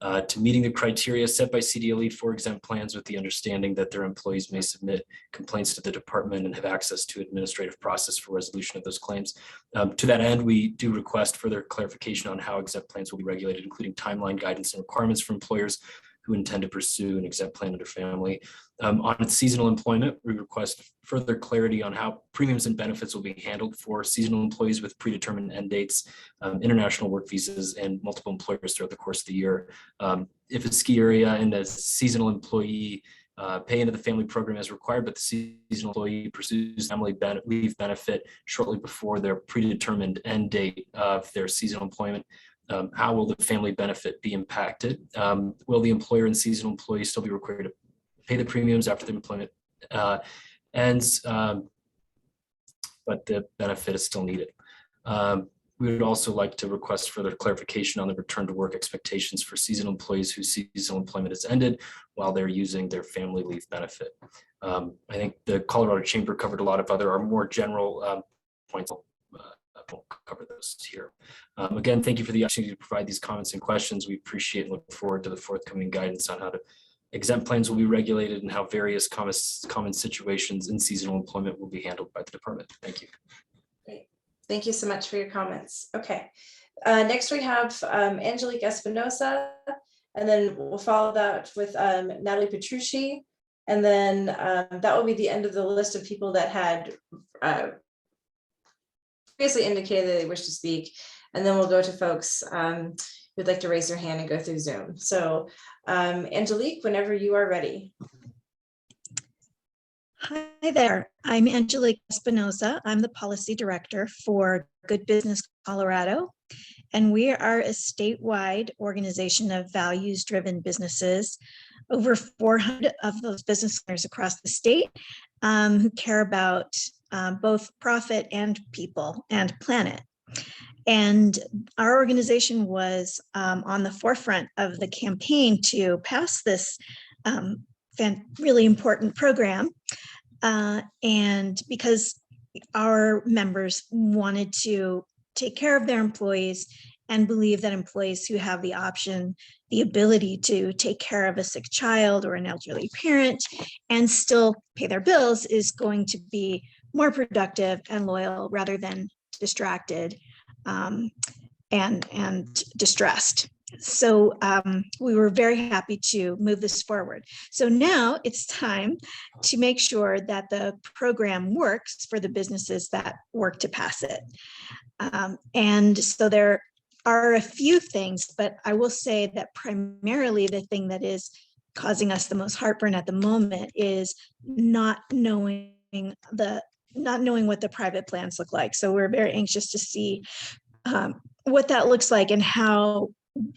to meeting the criteria set by CDLE for exempt plans, with the understanding that their employees may submit complaints to the department and have access to administrative process for resolution of those claims. To that end, we do request further clarification on how exempt plans will be regulated, including timeline guidance and requirements for employers who intend to pursue an exempt plan under family. On seasonal employment, we request further clarity on how premiums and benefits will be handled for seasonal employees with predetermined end dates, international work visas, and multiple employers throughout the course of the year. If a ski area and a seasonal employee pay into the family program as required, but the seasonal employee pursues family leave benefit shortly before their predetermined end date of their seasonal employment, how will the family benefit be impacted? Will the employer and seasonal employee still be required to pay the premiums after the employment ends, but the benefit is still needed? We would also like to request further clarification on the return to work expectations for seasonal employees whose seasonal employment has ended while they're using their family leave benefit. I think the Colorado Chamber covered a lot of other, or more general points. I won't cover those here. Again, thank you for the opportunity to provide these comments and questions. We appreciate and look forward to the forthcoming guidance on how to exempt plans will be regulated and how various common situations in seasonal employment will be handled by the department. Thank you. Great. Thank you so much for your comments. Okay. Next we have Angelique Espinosa, and then we'll follow that with Natalie Petrucci. And then that will be the end of the list of people that had previously indicated that they wish to speak. And then we'll go to folks who'd like to raise their hand and go through Zoom. So Angelique, whenever you are ready. Hi there, I'm Angelique Espinosa. I'm the policy director for Good Business Colorado, and we are a statewide organization of values-driven businesses. Over 400 of those business owners across the state who care about both profit and people and planet. And our organization was on the forefront of the campaign to pass this really important program. And because our members wanted to take care of their employees and believe that employees who have the option, the ability to take care of a sick child or an elderly parent and still pay their bills is going to be more productive and loyal rather than distracted and distressed. So we were very happy to move this forward. So now it's time to make sure that the program works for the businesses that work to pass it. And so there are a few things, but I will say that primarily the thing that is causing us the most heartburn at the moment is not knowing what the private plans look like. So we're very anxious to see what that looks like and how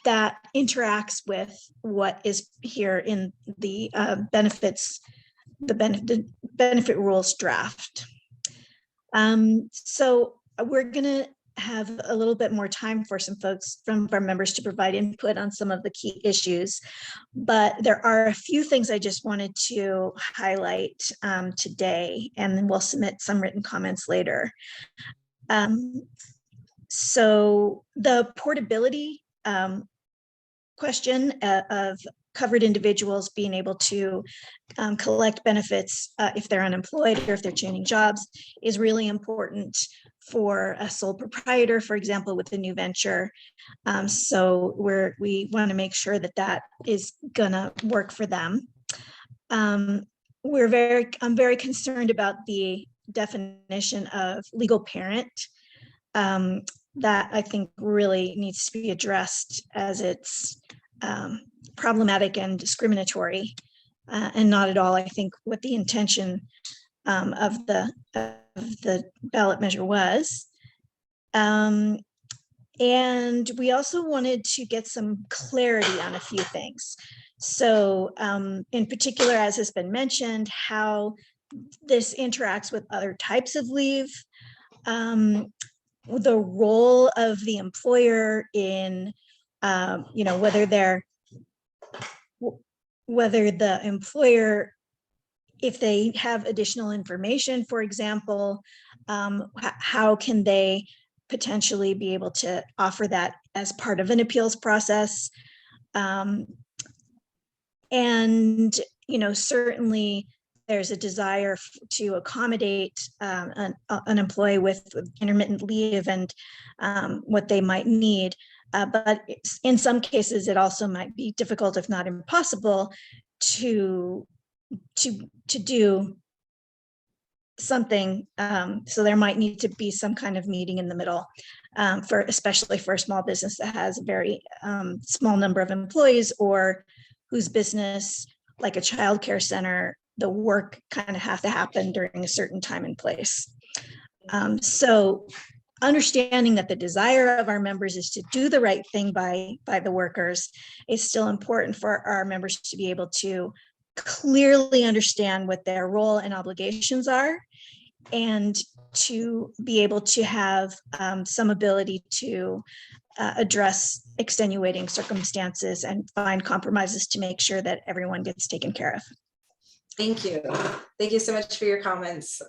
that interacts with what is here in the benefit rules draft. So we're going to have a little bit more time for some folks from our members to provide input on some of the key issues, but there are a few things I just wanted to highlight today, and then we'll submit some written comments later. So the portability question of covered individuals being able to collect benefits if they're unemployed or if they're changing jobs is really important for a sole proprietor, for example, with a new venture. So we want to make sure that that is gonna work for them. I'm very concerned about the definition of legal parent. That I think really needs to be addressed, as it's problematic and discriminatory, and not at all, I think, what the intention of the ballot measure was. And we also wanted to get some clarity on a few things. So in particular, as has been mentioned, how this interacts with other types of leave, the role of the employer in, whether the employer, if they have additional information, for example, how can they potentially be able to offer that as part of an appeals process? And, certainly there's a desire to accommodate an employee with intermittent leave and what they might need. But in some cases, it also might be difficult, if not impossible, to do something. So there might need to be some kind of meeting in the middle, especially for a small business that has a very small number of employees, or whose business, like a childcare center, the work kind of have to happen during a certain time and place. So understanding that the desire of our members is to do the right thing by the workers, it's still important for our members to be able to clearly understand what their role and obligations are, and to be able to have some ability to address extenuating circumstances and find compromises to make sure that everyone gets taken care of. Thank you. Thank you so much for your comments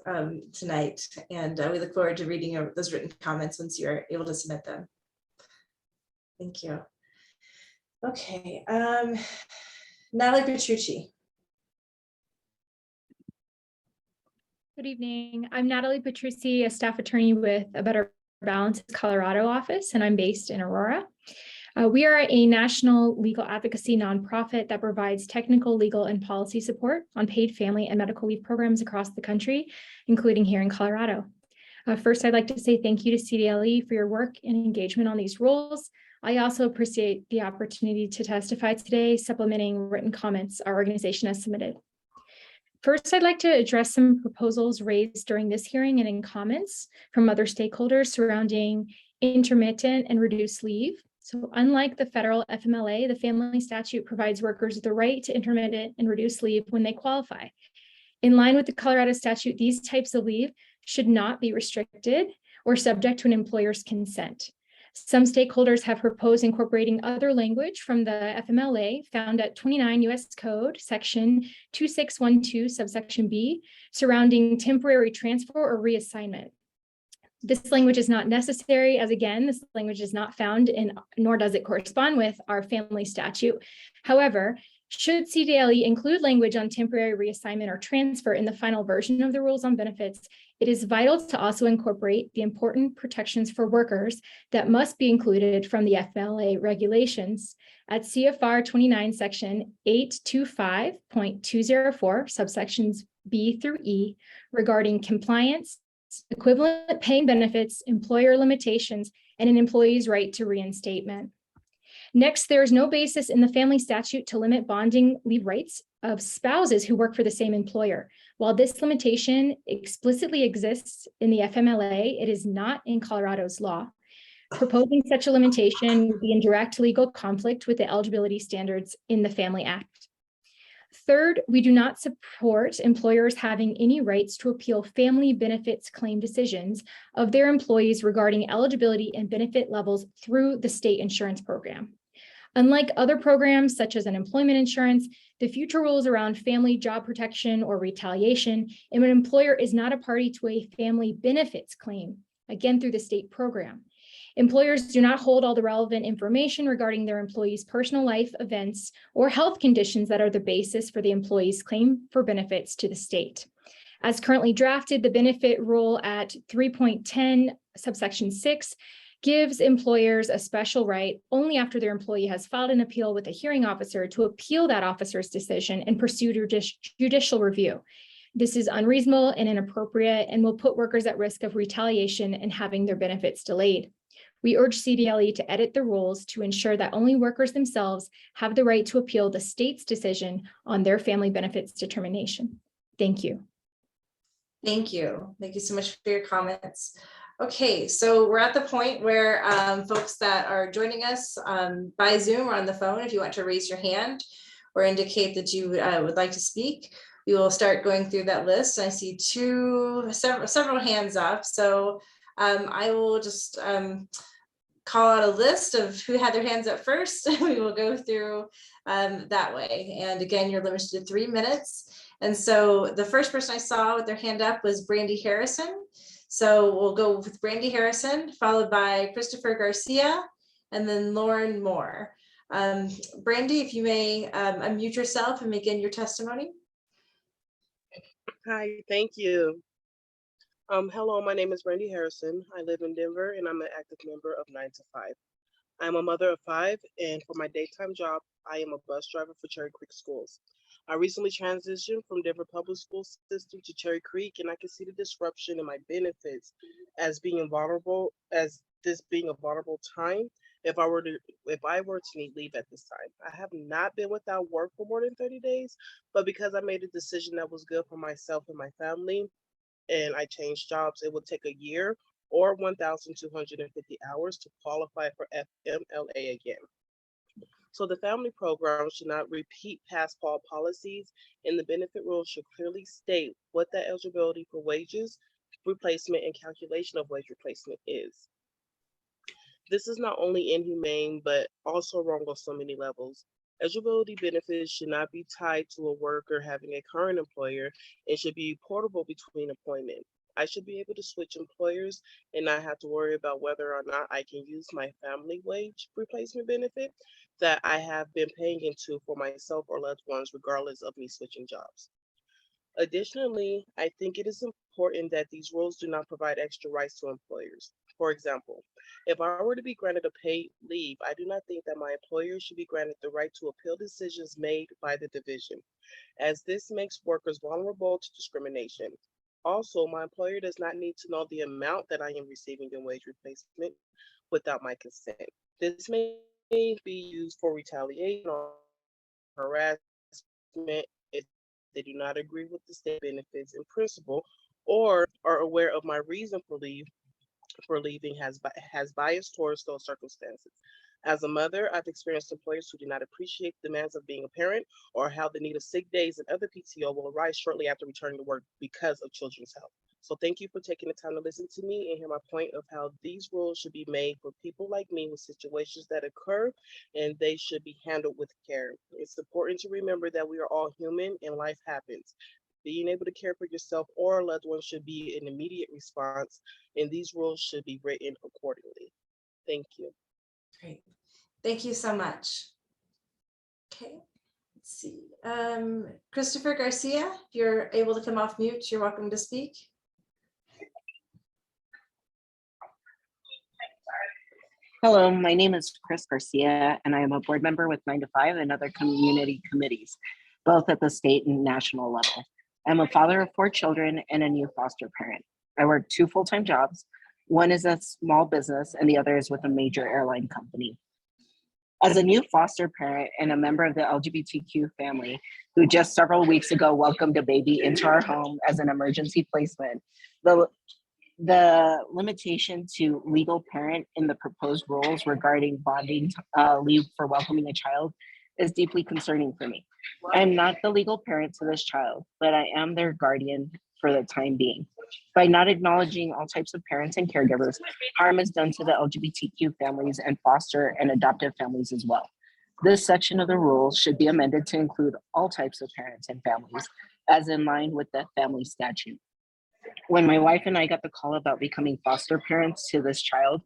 tonight. And we look forward to reading those written comments once you're able to submit them. Thank you. Okay. Natalie Petrucci. Good evening. I'm Natalie Petrucci, a staff attorney with A Better Balance Colorado office, and I'm based in Aurora. We are a national legal advocacy nonprofit that provides technical, legal, and policy support on paid family and medical leave programs across the country, including here in Colorado. First, I'd like to say thank you to CDLE for your work and engagement on these rules. I also appreciate the opportunity to testify today, supplementing written comments our organization has submitted. First, I'd like to address some proposals raised during this hearing and in comments from other stakeholders surrounding intermittent and reduced leave. So unlike the federal FMLA, the family statute provides workers the right to intermittent and reduced leave when they qualify. In line with the Colorado statute, these types of leave should not be restricted or subject to an employer's consent. Some stakeholders have proposed incorporating other language from the FMLA found at 29 U.S. Code, section 2612, subsection B, surrounding temporary transfer or reassignment. This language is not necessary, as again, this language is not found in, nor does it correspond with our family statute. However, should CDLE include language on temporary reassignment or transfer in the final version of the rules on benefits, it is vital to also incorporate the important protections for workers that must be included from the FMLA regulations at CFR 29, section 825.204, subsections B through E, regarding compliance, equivalent paying benefits, employer limitations, and an employee's right to reinstatement. Next, there is no basis in the family statute to limit bonding leave rights of spouses who work for the same employer. While this limitation explicitly exists in the FMLA, it is not in Colorado's law. Proposing such a limitation would be in direct legal conflict with the eligibility standards in the Family Act. Third, we do not support employers having any rights to appeal family benefits claim decisions of their employees regarding eligibility and benefit levels through the state insurance program. Unlike other programs such as unemployment insurance, the future rules around family job protection or retaliation, if an employer is not a party to a family benefits claim, again through the state program. Employers do not hold all the relevant information regarding their employees' personal life events or health conditions that are the basis for the employee's claim for benefits to the state. As currently drafted, the benefit rule at 3.10 subsection 6 gives employers a special right only after their employee has filed an appeal with a hearing officer to appeal that officer's decision and pursue judicial review. This is unreasonable and inappropriate and will put workers at risk of retaliation and having their benefits delayed. We urge CDLE to edit the rules to ensure that only workers themselves have the right to appeal the state's decision on their family benefits determination. Thank you. Thank you. Thank you so much for your comments. Okay, so we're at the point where folks that are joining us by Zoom or on the phone, if you want to raise your hand or indicate that you would like to speak, we will start going through that list. I see several hands up, so I will just call out a list of who had their hands up first. We will go through that way. And again, you're limited to 3 minutes. And so the first person I saw with their hand up was Brandy Harrison. So we'll go with Brandy Harrison, followed by Christopher Garcia, and then Lauren Moore. Brandy, if you may unmute yourself and begin your testimony. Hi, thank you. Hello, my name is Brandy Harrison. I live in Denver and I'm an active member of 9 to 5. I'm a mother of 5, and for my daytime job, I am a bus driver for Cherry Creek Schools. I recently transitioned from Denver Public School System to Cherry Creek, and I can see the disruption in my benefits as being vulnerable, as this being a vulnerable time if I were to need leave at this time. I have not been without work for more than 30 days, but because I made a decision that was good for myself and my family, and I changed jobs, it would take a year or 1,250 hours to qualify for FMLA again. So the family program should not repeat past policies, and the benefit rules should clearly state what the eligibility for wages replacement and calculation of wage replacement is. This is not only inhumane, but also wrong on so many levels. Eligibility benefits should not be tied to a worker having a current employer and should be portable between employment. I should be able to switch employers and not have to worry about whether or not I can use my family wage replacement benefit that I have been paying into for myself or loved ones, regardless of me switching jobs. Additionally, I think it is important that these rules do not provide extra rights to employers. For example, if I were to be granted a paid leave, I do not think that my employer should be granted the right to appeal decisions made by the division, as this makes workers vulnerable to discrimination. Also, my employer does not need to know the amount that I am receiving in wage replacement without my consent. This may be used for retaliation or harassment if they do not agree with the state benefits in principle or are aware of my reason for leaving has bias towards those circumstances. As a mother, I've experienced employers who do not appreciate the demands of being a parent or how the need of sick days and other PTO will arise shortly after returning to work because of children's health. So thank you for taking the time to listen to me and hear my point of how these rules should be made for people like me with situations that occur, and they should be handled with care. It's important to remember that we are all human and life happens. Being able to care for yourself or a loved one should be an immediate response, and these rules should be written accordingly. Thank you. Great. Thank you so much. Okay, let's see. Christopher Garcia, if you're able to come off mute, you're welcome to speak. Hello, my name is Chris Garcia, and I am a board member with 9 to 5 and other community committees, both at the state and national level. I'm a father of 4 children and a new foster parent. I work 2 full-time jobs. One is a small business and the other is with a major airline company. As a new foster parent and a member of the LGBTQ family who just several weeks ago welcomed a baby into our home as an emergency placement, the limitation to legal parent in the proposed rules regarding bonding leave for welcoming a child is deeply concerning for me. I am not the legal parent to this child, but I am their guardian for the time being. By not acknowledging all types of parents and caregivers, harm is done to the LGBTQ families and foster and adoptive families as well. This section of the rules should be amended to include all types of parents and families, as in line with the family statute. When my wife and I got the call about becoming foster parents to this child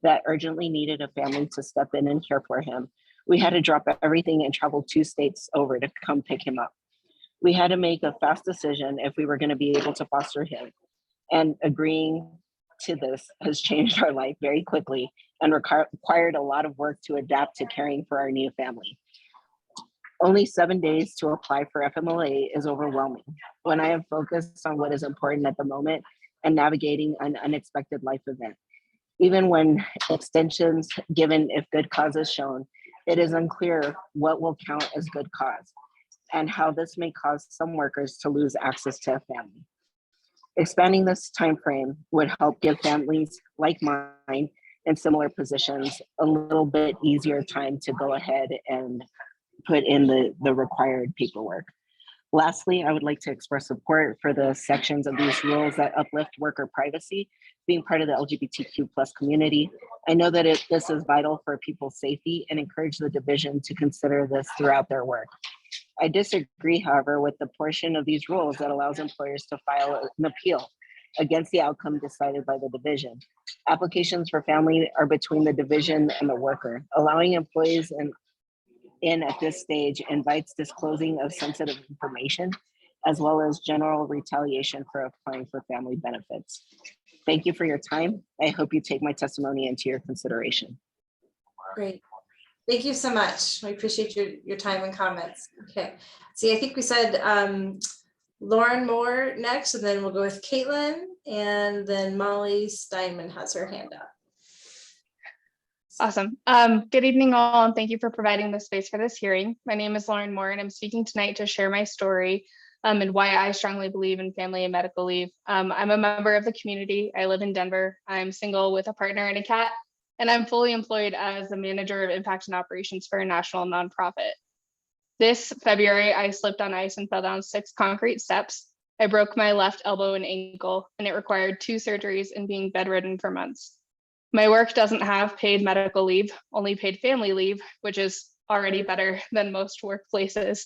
that urgently needed a family to step in and care for him, we had to drop everything and travel 2 states over to come pick him up. We had to make a fast decision if we were going to be able to foster him. And agreeing to this has changed our life very quickly and required a lot of work to adapt to caring for our new family. Only 7 days to apply for FMLA is overwhelming when I am focused on what is important at the moment and navigating an unexpected life event. Even when extensions given if good cause is shown, it is unclear what will count as good cause and how this may cause some workers to lose access to a family. Expanding this timeframe would help give families like mine in similar positions a little bit easier time to go ahead and put in the required paperwork. Lastly, I would like to express support for the sections of these rules that uplift worker privacy, being part of the LGBTQ+ community. I know that this is vital for people's safety and encourage the division to consider this throughout their work. I disagree, however, with the portion of these rules that allows employers to file an appeal against the outcome decided by the division. Applications for family are between the division and the worker. Allowing employees in at this stage invites disclosing of sensitive information, as well as general retaliation for applying for family benefits. Thank you for your time. I hope you take my testimony into your consideration. Great. Thank you so much. I appreciate your time and comments. Okay. See, I think we said Lauren Moore next, and then we'll go with Caitlin, and then Molly Steinman has her hand up. Awesome. Good evening all, and thank you for providing the space for this hearing. My name is Lauren Moore, and I'm speaking tonight to share my story and why I strongly believe in family and medical leave. I'm a member of the community. I live in Denver. I'm single with a partner and a cat, and I'm fully employed as the manager of impact and operations for a national nonprofit. This February, I slipped on ice and fell down 6 concrete steps. I broke my left elbow and ankle, and it required 2 surgeries and being bedridden for months. My work doesn't have paid medical leave, only paid family leave, which is already better than most workplaces.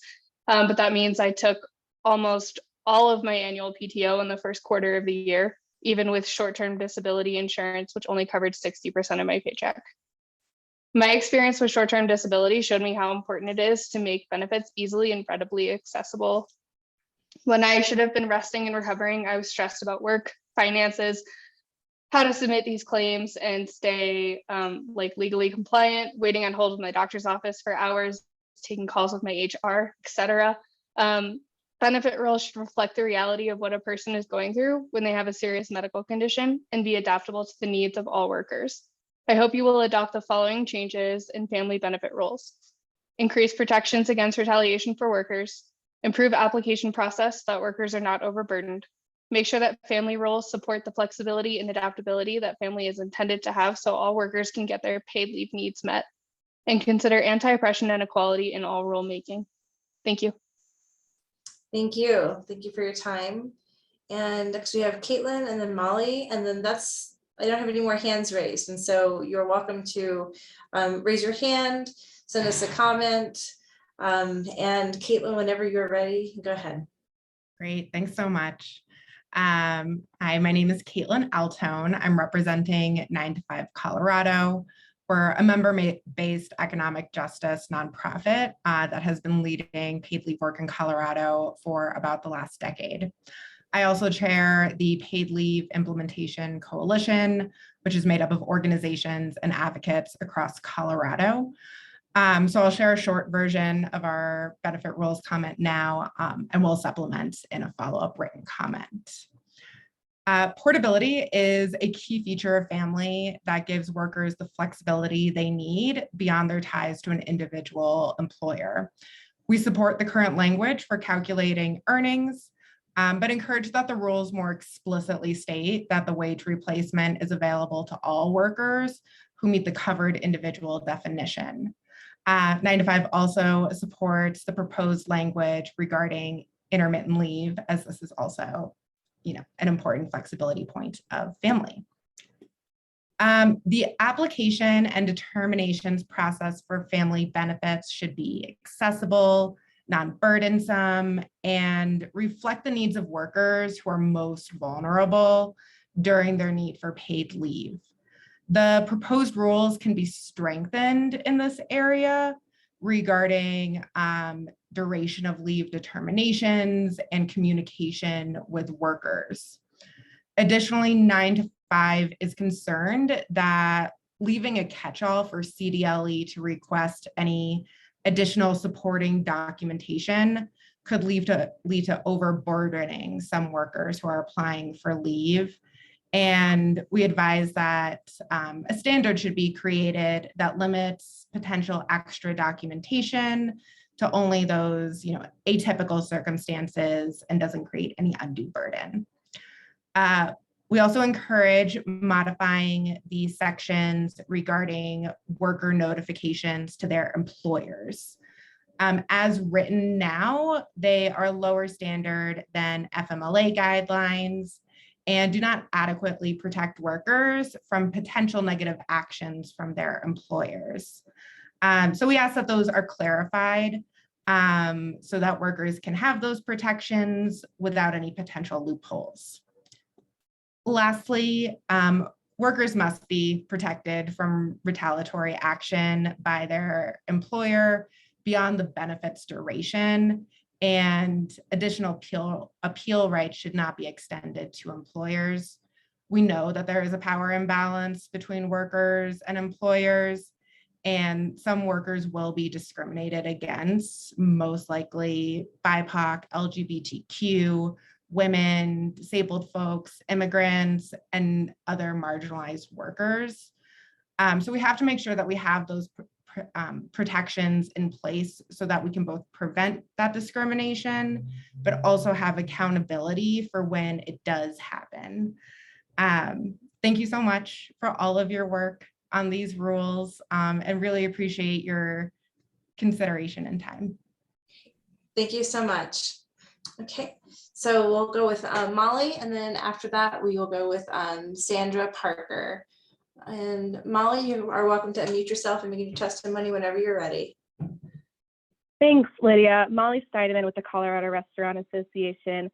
But that means I took almost all of my annual PTO in the first quarter of the year, even with short-term disability insurance, which only covered 60% of my paycheck. My experience with short-term disability showed me how important it is to make benefits easily and readily accessible. When I should have been resting and recovering, I was stressed about work, finances, how to submit these claims and stay legally compliant, waiting on hold with my doctor's office for hours, taking calls with my HR, etc. Benefit rules should reflect the reality of what a person is going through when they have a serious medical condition and be adaptable to the needs of all workers. I hope you will adopt the following changes in family benefit rules. Increase protections against retaliation for workers, improve application process so that workers are not overburdened, make sure that family rules support the flexibility and adaptability that family is intended to have so all workers can get their paid leave needs met, and consider anti-oppression and equality in all rulemaking. Thank you. Thank you. Thank you for your time. And next we have Caitlin and then Molly, and then I don't have any more hands raised. And so you're welcome to raise your hand, send us a comment. And Caitlin, whenever you're ready, go ahead. Great, thanks so much. Hi, my name is Caitlin Altone. I'm representing 9 to 5 Colorado. We're a member-based economic justice nonprofit that has been leading paid leave work in Colorado for about the last decade. I also chair the Paid Leave Implementation Coalition, which is made up of organizations and advocates across Colorado. So I'll share a short version of our benefit rules comment now, and we'll supplement in a follow-up written comment. Portability is a key feature of FAMLI that gives workers the flexibility they need beyond their ties to an individual employer. We support the current language for calculating earnings, but encourage that the rules more explicitly state that the wage replacement is available to all workers who meet the covered individual definition. 9 to 5 also supports the proposed language regarding intermittent leave, as this is also, an important flexibility point of FAMLI. The application and determinations process for family benefits should be accessible, non-burdensome, and reflect the needs of workers who are most vulnerable during their need for paid leave. The proposed rules can be strengthened in this area regarding duration of leave determinations and communication with workers. Additionally, 9 to 5 is concerned that leaving a catch-all for CDLE to request any additional supporting documentation could lead to overburdening some workers who are applying for leave. And we advise that a standard should be created that limits potential extra documentation to only those, atypical circumstances and doesn't create any undue burden. We also encourage modifying the sections regarding worker notifications to their employers. As written now, they are lower standard than FMLA guidelines and do not adequately protect workers from potential negative actions from their employers. So we ask that those are clarified so that workers can have those protections without any potential loopholes. Lastly, workers must be protected from retaliatory action by their employer beyond the benefits duration, and additional appeal rights should not be extended to employers. We know that there is a power imbalance between workers and employers, and some workers will be discriminated against, most likely BIPOC, LGBTQ, women, disabled folks, immigrants, and other marginalized workers. So we have to make sure that we have those protections in place so that we can both prevent that discrimination, but also have accountability for when it does happen. Thank you so much for all of your work on these rules, and really appreciate your consideration and time. Thank you so much. Okay, so we'll go with Molly, and then after that, we will go with Sandra Parker. And Molly, you are welcome to unmute yourself and begin your testimony whenever you're ready. Thanks, Lydia. Molly Steineman with the Colorado Restaurant Association.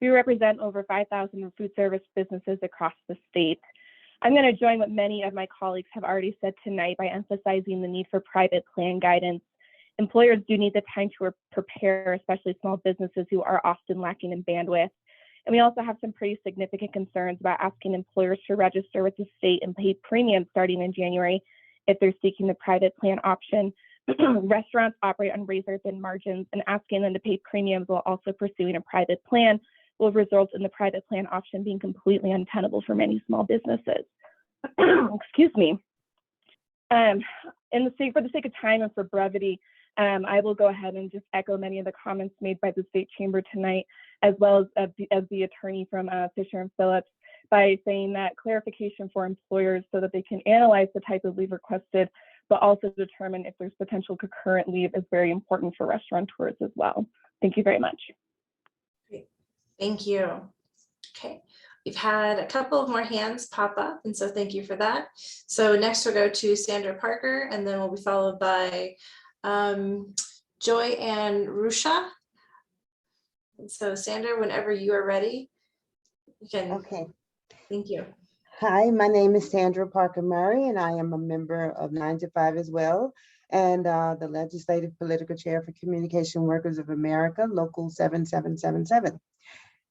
We represent over 5,000 food service businesses across the state. I'm going to join what many of my colleagues have already said tonight by emphasizing the need for private plan guidance. Employers do need the time to prepare, especially small businesses who are often lacking in bandwidth. And we also have some pretty significant concerns about asking employers to register with the state and pay premiums starting in January if they're seeking the private plan option. Restaurants operate on razor-thin margins, and asking them to pay premiums while also pursuing a private plan will result in the private plan option being completely untenable for many small businesses. Excuse me. For the sake of time and for brevity, I will go ahead and just echo many of the comments made by the State Chamber tonight, as well as the attorney from Fisher and Phillips, by saying that clarification for employers so that they can analyze the type of leave requested, but also determine if there's potential concurrent leave is very important for restaurateurs as well. Thank you very much. Great. Thank you. Okay, we've had a couple of more hands pop up, and so thank you for that. So next we'll go to Sandra Parker, and then we'll be followed by Joy and Rusha. And so Sandra, whenever you are ready, you can. Okay. Thank you. Hi, my name is Sandra Parker Murray, and I am a member of 9 to 5 as well, and the Legislative Political Chair for Communication Workers of America, Local 7777.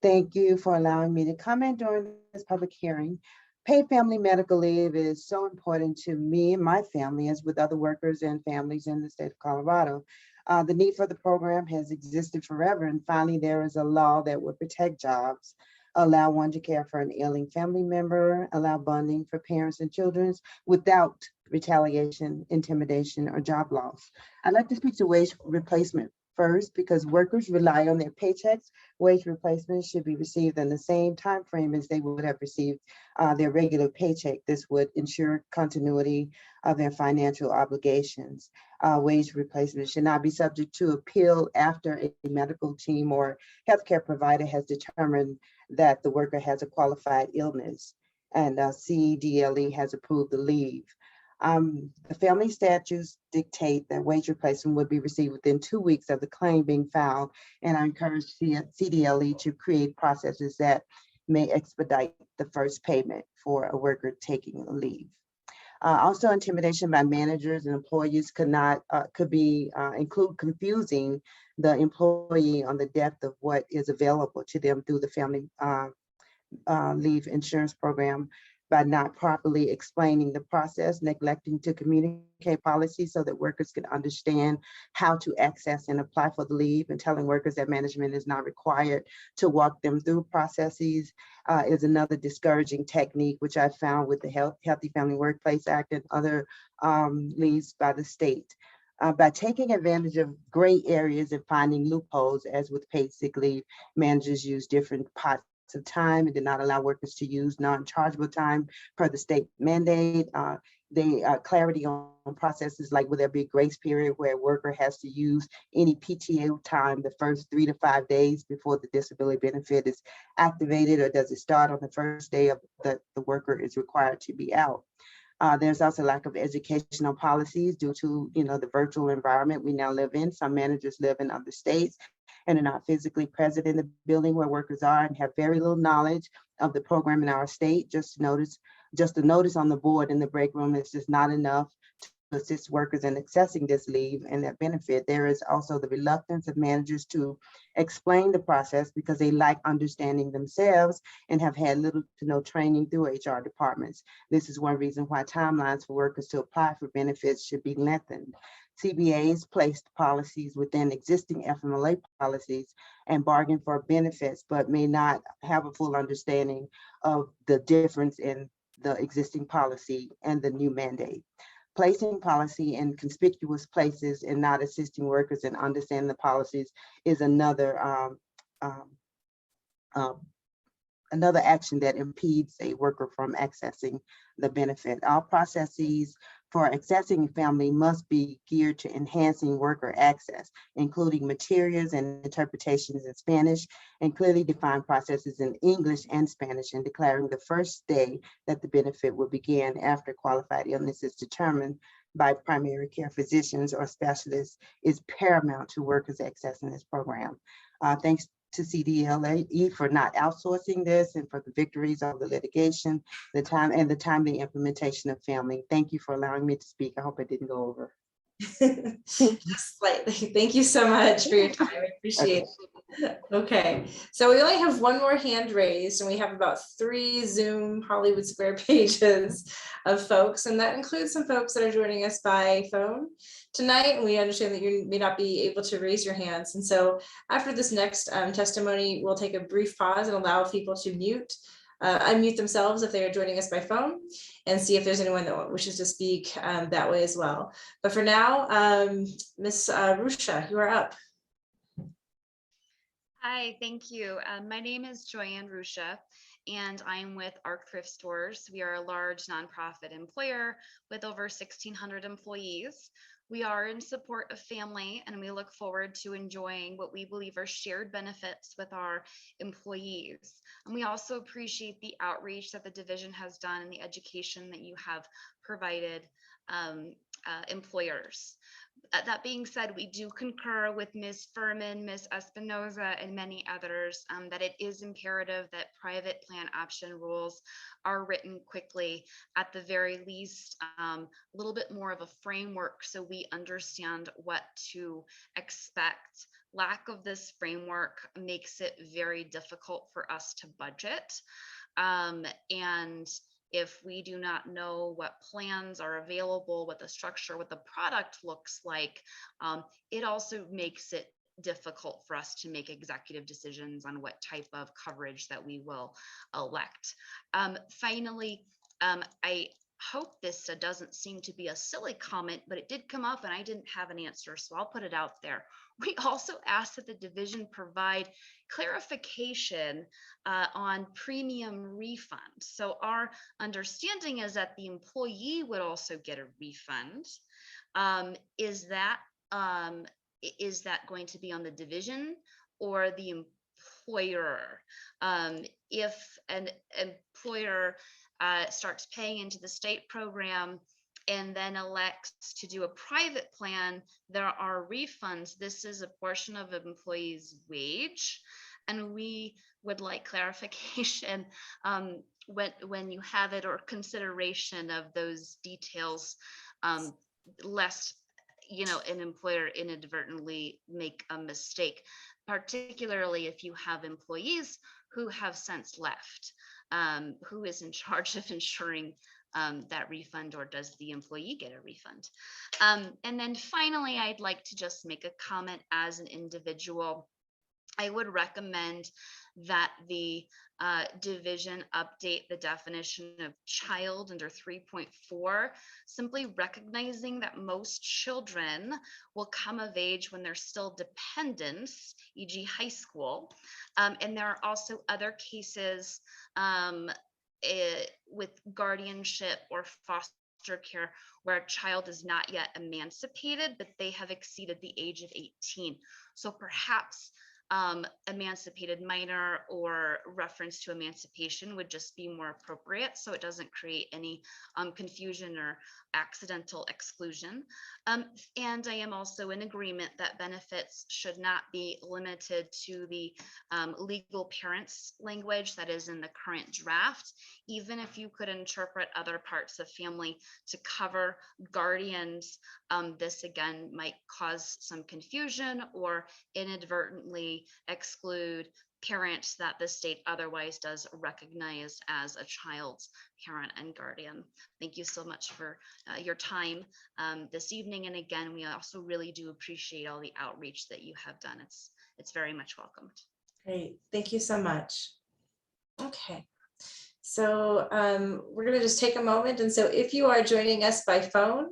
Thank you for allowing me to comment during this public hearing. Paid family medical leave is so important to me and my family, as with other workers and families in the state of Colorado. The need for the program has existed forever, and finally there is a law that would protect jobs, allow one to care for an ailing family member, allow bonding for parents and children without retaliation, intimidation, or job loss. I'd like to speak to wage replacement first, because workers rely on their paychecks. Wage replacement should be received in the same time frame as they would have received their regular paycheck. This would ensure continuity of their financial obligations. Wage replacement should not be subject to appeal after a medical team or healthcare provider has determined that the worker has a qualified illness and CDLE has approved the leave. The family statutes dictate that wage replacement would be received within 2 weeks of the claim being filed, and I encourage CDLE to create processes that may expedite the first payment for a worker taking a leave. Also, intimidation by managers and employees could include confusing the employee on the depth of what is available to them through the family leave insurance program, by not properly explaining the process, neglecting to communicate policies so that workers can understand how to access and apply for the leave, and telling workers that management is not required to walk them through processes is another discouraging technique, which I found with the Healthy Family Workplace Act and other leaves by the state. By taking advantage of gray areas and finding loopholes, as with paid sick leave, managers use different pots of time and did not allow workers to use non-chargeable time per the state mandate. Clarity on processes, like will there be a grace period where a worker has to use any PTO time the first 3 to 5 days before the disability benefit is activated, or does it start on the first day of the worker is required to be out? There's also lack of educational policies due to the virtual environment we now live in. Some managers live in other states and are not physically present in the building where workers are, and have very little knowledge of the program in our state. Just a notice on the board in the break room is just not enough to assist workers in accessing this leave and that benefit. There is also the reluctance of managers to explain the process because they lack understanding themselves and have had little to no training through HR departments. This is one reason why timelines for workers to apply for benefits should be lengthened. CBAs placed policies within existing FMLA policies and bargain for benefits, but may not have a full understanding of the difference in the existing policy and the new mandate. Placing policy in conspicuous places and not assisting workers in understanding the policies is another action that impedes a worker from accessing the benefit. All processes for accessing family must be geared to enhancing worker access, including materials and interpretations in Spanish, and clearly defined processes in English and Spanish, and declaring the first day that the benefit will begin after qualified illness is determined by primary care physicians or specialists is paramount to workers accessing this program. Thanks to CDLE for not outsourcing this, and for the victories of the litigation, the timely implementation of family. Thank you for allowing me to speak. I hope I didn't go over. Just slightly. Thank you so much for your time. I appreciate it. Okay, so we only have one more hand raised, and we have about 3 Zoom Hollywood Square pages of folks, and that includes some folks that are joining us by phone tonight. And we understand that you may not be able to raise your hands, and so after this next testimony, we'll take a brief pause and allow people to unmute themselves if they are joining us by phone, and see if there's anyone that wishes to speak that way as well. But for now, Ms. Rusha, you are up. Hi, thank you. My name is Joanne Rusha, and I'm with Arc Thrift Stores. We are a large nonprofit employer with over 1,600 employees. We are in support of family, and we look forward to enjoying what we believe are shared benefits with our employees. And we also appreciate the outreach that the division has done and the education that you have provided employers. That being said, we do concur with Ms. Furman, Ms. Espinoza, and many others that it is imperative that private plan option rules are written quickly, at the very least, a little bit more of a framework so we understand what to expect. Lack of this framework makes it very difficult for us to budget. And if we do not know what plans are available, what the structure, what the product looks like, it also makes it difficult for us to make executive decisions on what type of coverage that we will elect. Finally, I hope this doesn't seem to be a silly comment, but it did come up and I didn't have an answer, so I'll put it out there. We also asked that the division provide clarification on premium refund. So our understanding is that the employee would also get a refund. Is that going to be on the division or the employer? If an employer starts paying into the state program and then elects to do a private plan, there are refunds. This is a portion of an employee's wage, and we would like clarification when you have it, or consideration of those details, lest an employer inadvertently make a mistake, particularly if you have employees who have since left. Who is in charge of ensuring that refund, or does the employee get a refund? And then finally, I'd like to just make a comment as an individual. I would recommend that the division update the definition of child under 3.4, simply recognizing that most children will come of age when they're still dependents, e.g. high school. And there are also other cases with guardianship or foster care where a child is not yet emancipated, but they have exceeded the age of 18. So perhaps emancipated minor or reference to emancipation would just be more appropriate, so it doesn't create any confusion or accidental exclusion. And I am also in agreement that benefits should not be limited to the legal parents language that is in the current draft. Even if you could interpret other parts of family to cover guardians, this again might cause some confusion or inadvertently exclude parents that the state otherwise does recognize as a child's parent and guardian. Thank you so much for your time this evening. And again, we also really do appreciate all the outreach that you have done. It's very much welcomed. Great, thank you so much. Okay, so we're going to just take a moment. And so if you are joining us by phone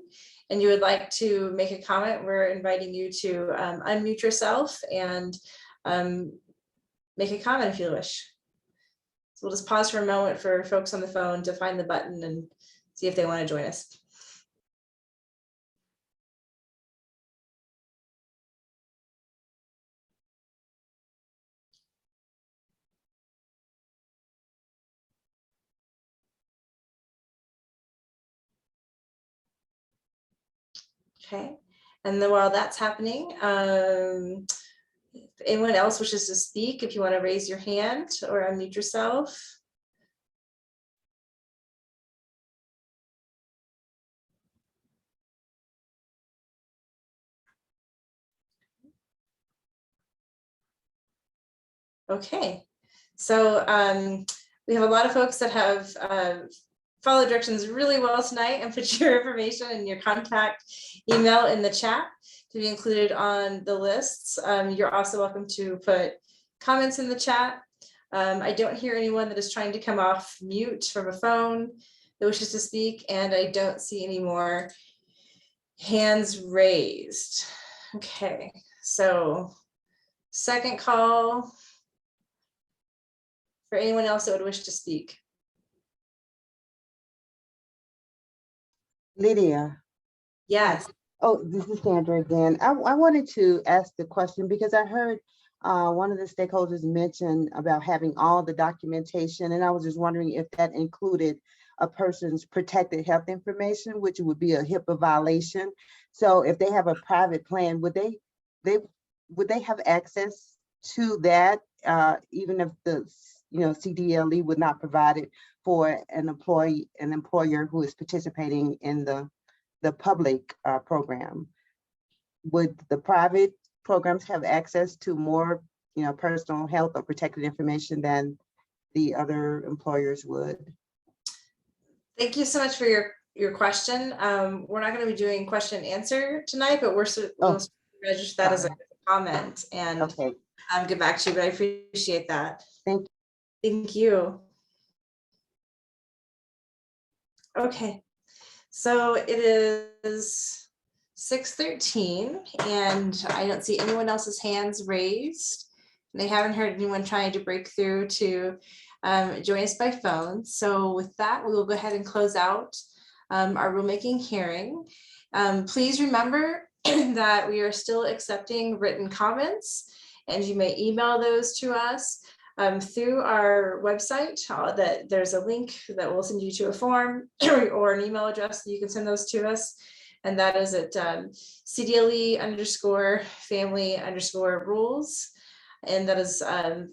and you would like to make a comment, we're inviting you to unmute yourself and make a comment if you wish. So we'll just pause for a moment for folks on the phone to find the button and see if they want to join us. Okay, and then while that's happening, if anyone else wishes to speak, if you want to raise your hand or unmute yourself. Okay, so we have a lot of folks that have followed directions really well tonight and put your information and your contact email in the chat to be included on the lists. You're also welcome to put comments in the chat. I don't hear anyone that is trying to come off mute from a phone that wishes to speak, and I don't see any more hands raised. Okay, so second call for anyone else that would wish to speak. Lydia. Yes. Oh, this is Sandra again. I wanted to ask the question because I heard one of the stakeholders mention about having all the documentation, and I was just wondering if that included a person's protected health information, which would be a HIPAA violation. So if they have a private plan, would they have access to that, even if the CDLE would not provide it for an employer who is participating in the public program? Would the private programs have access to more personal health or protected information than the other employers would? Thank you so much for your question. We're not going to be doing question and answer tonight, but we'll register that as a comment and get back to you, but I appreciate that. Thank you. Thank you. Okay, so it is 6:13 and I don't see anyone else's hands raised. And I haven't heard anyone trying to break through to join us by phone. So with that, we will go ahead and close out our rulemaking hearing. Please remember that we are still accepting written comments, and you may email those to us through our website. That there's a link that will send you to a form or an email address that you can send those to us. And that is at CDLE_family_rules. And that is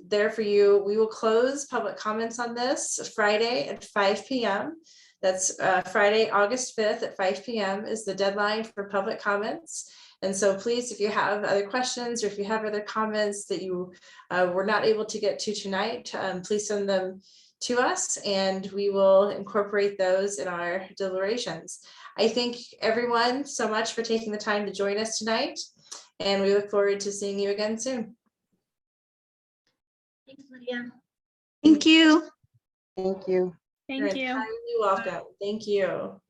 there for you. We will close public comments on this Friday at 5 p.m. That's Friday, August 5th at 5 p.m. is the deadline for public comments. And so please, if you have other questions or if you have other comments that you were not able to get to tonight, please send them to us and we will incorporate those in our deliberations. I thank everyone so much for taking the time to join us tonight, and we look forward to seeing you again soon. Thanks, Lydia. Thank you. Thank you. You're entirely welcome. Thank you.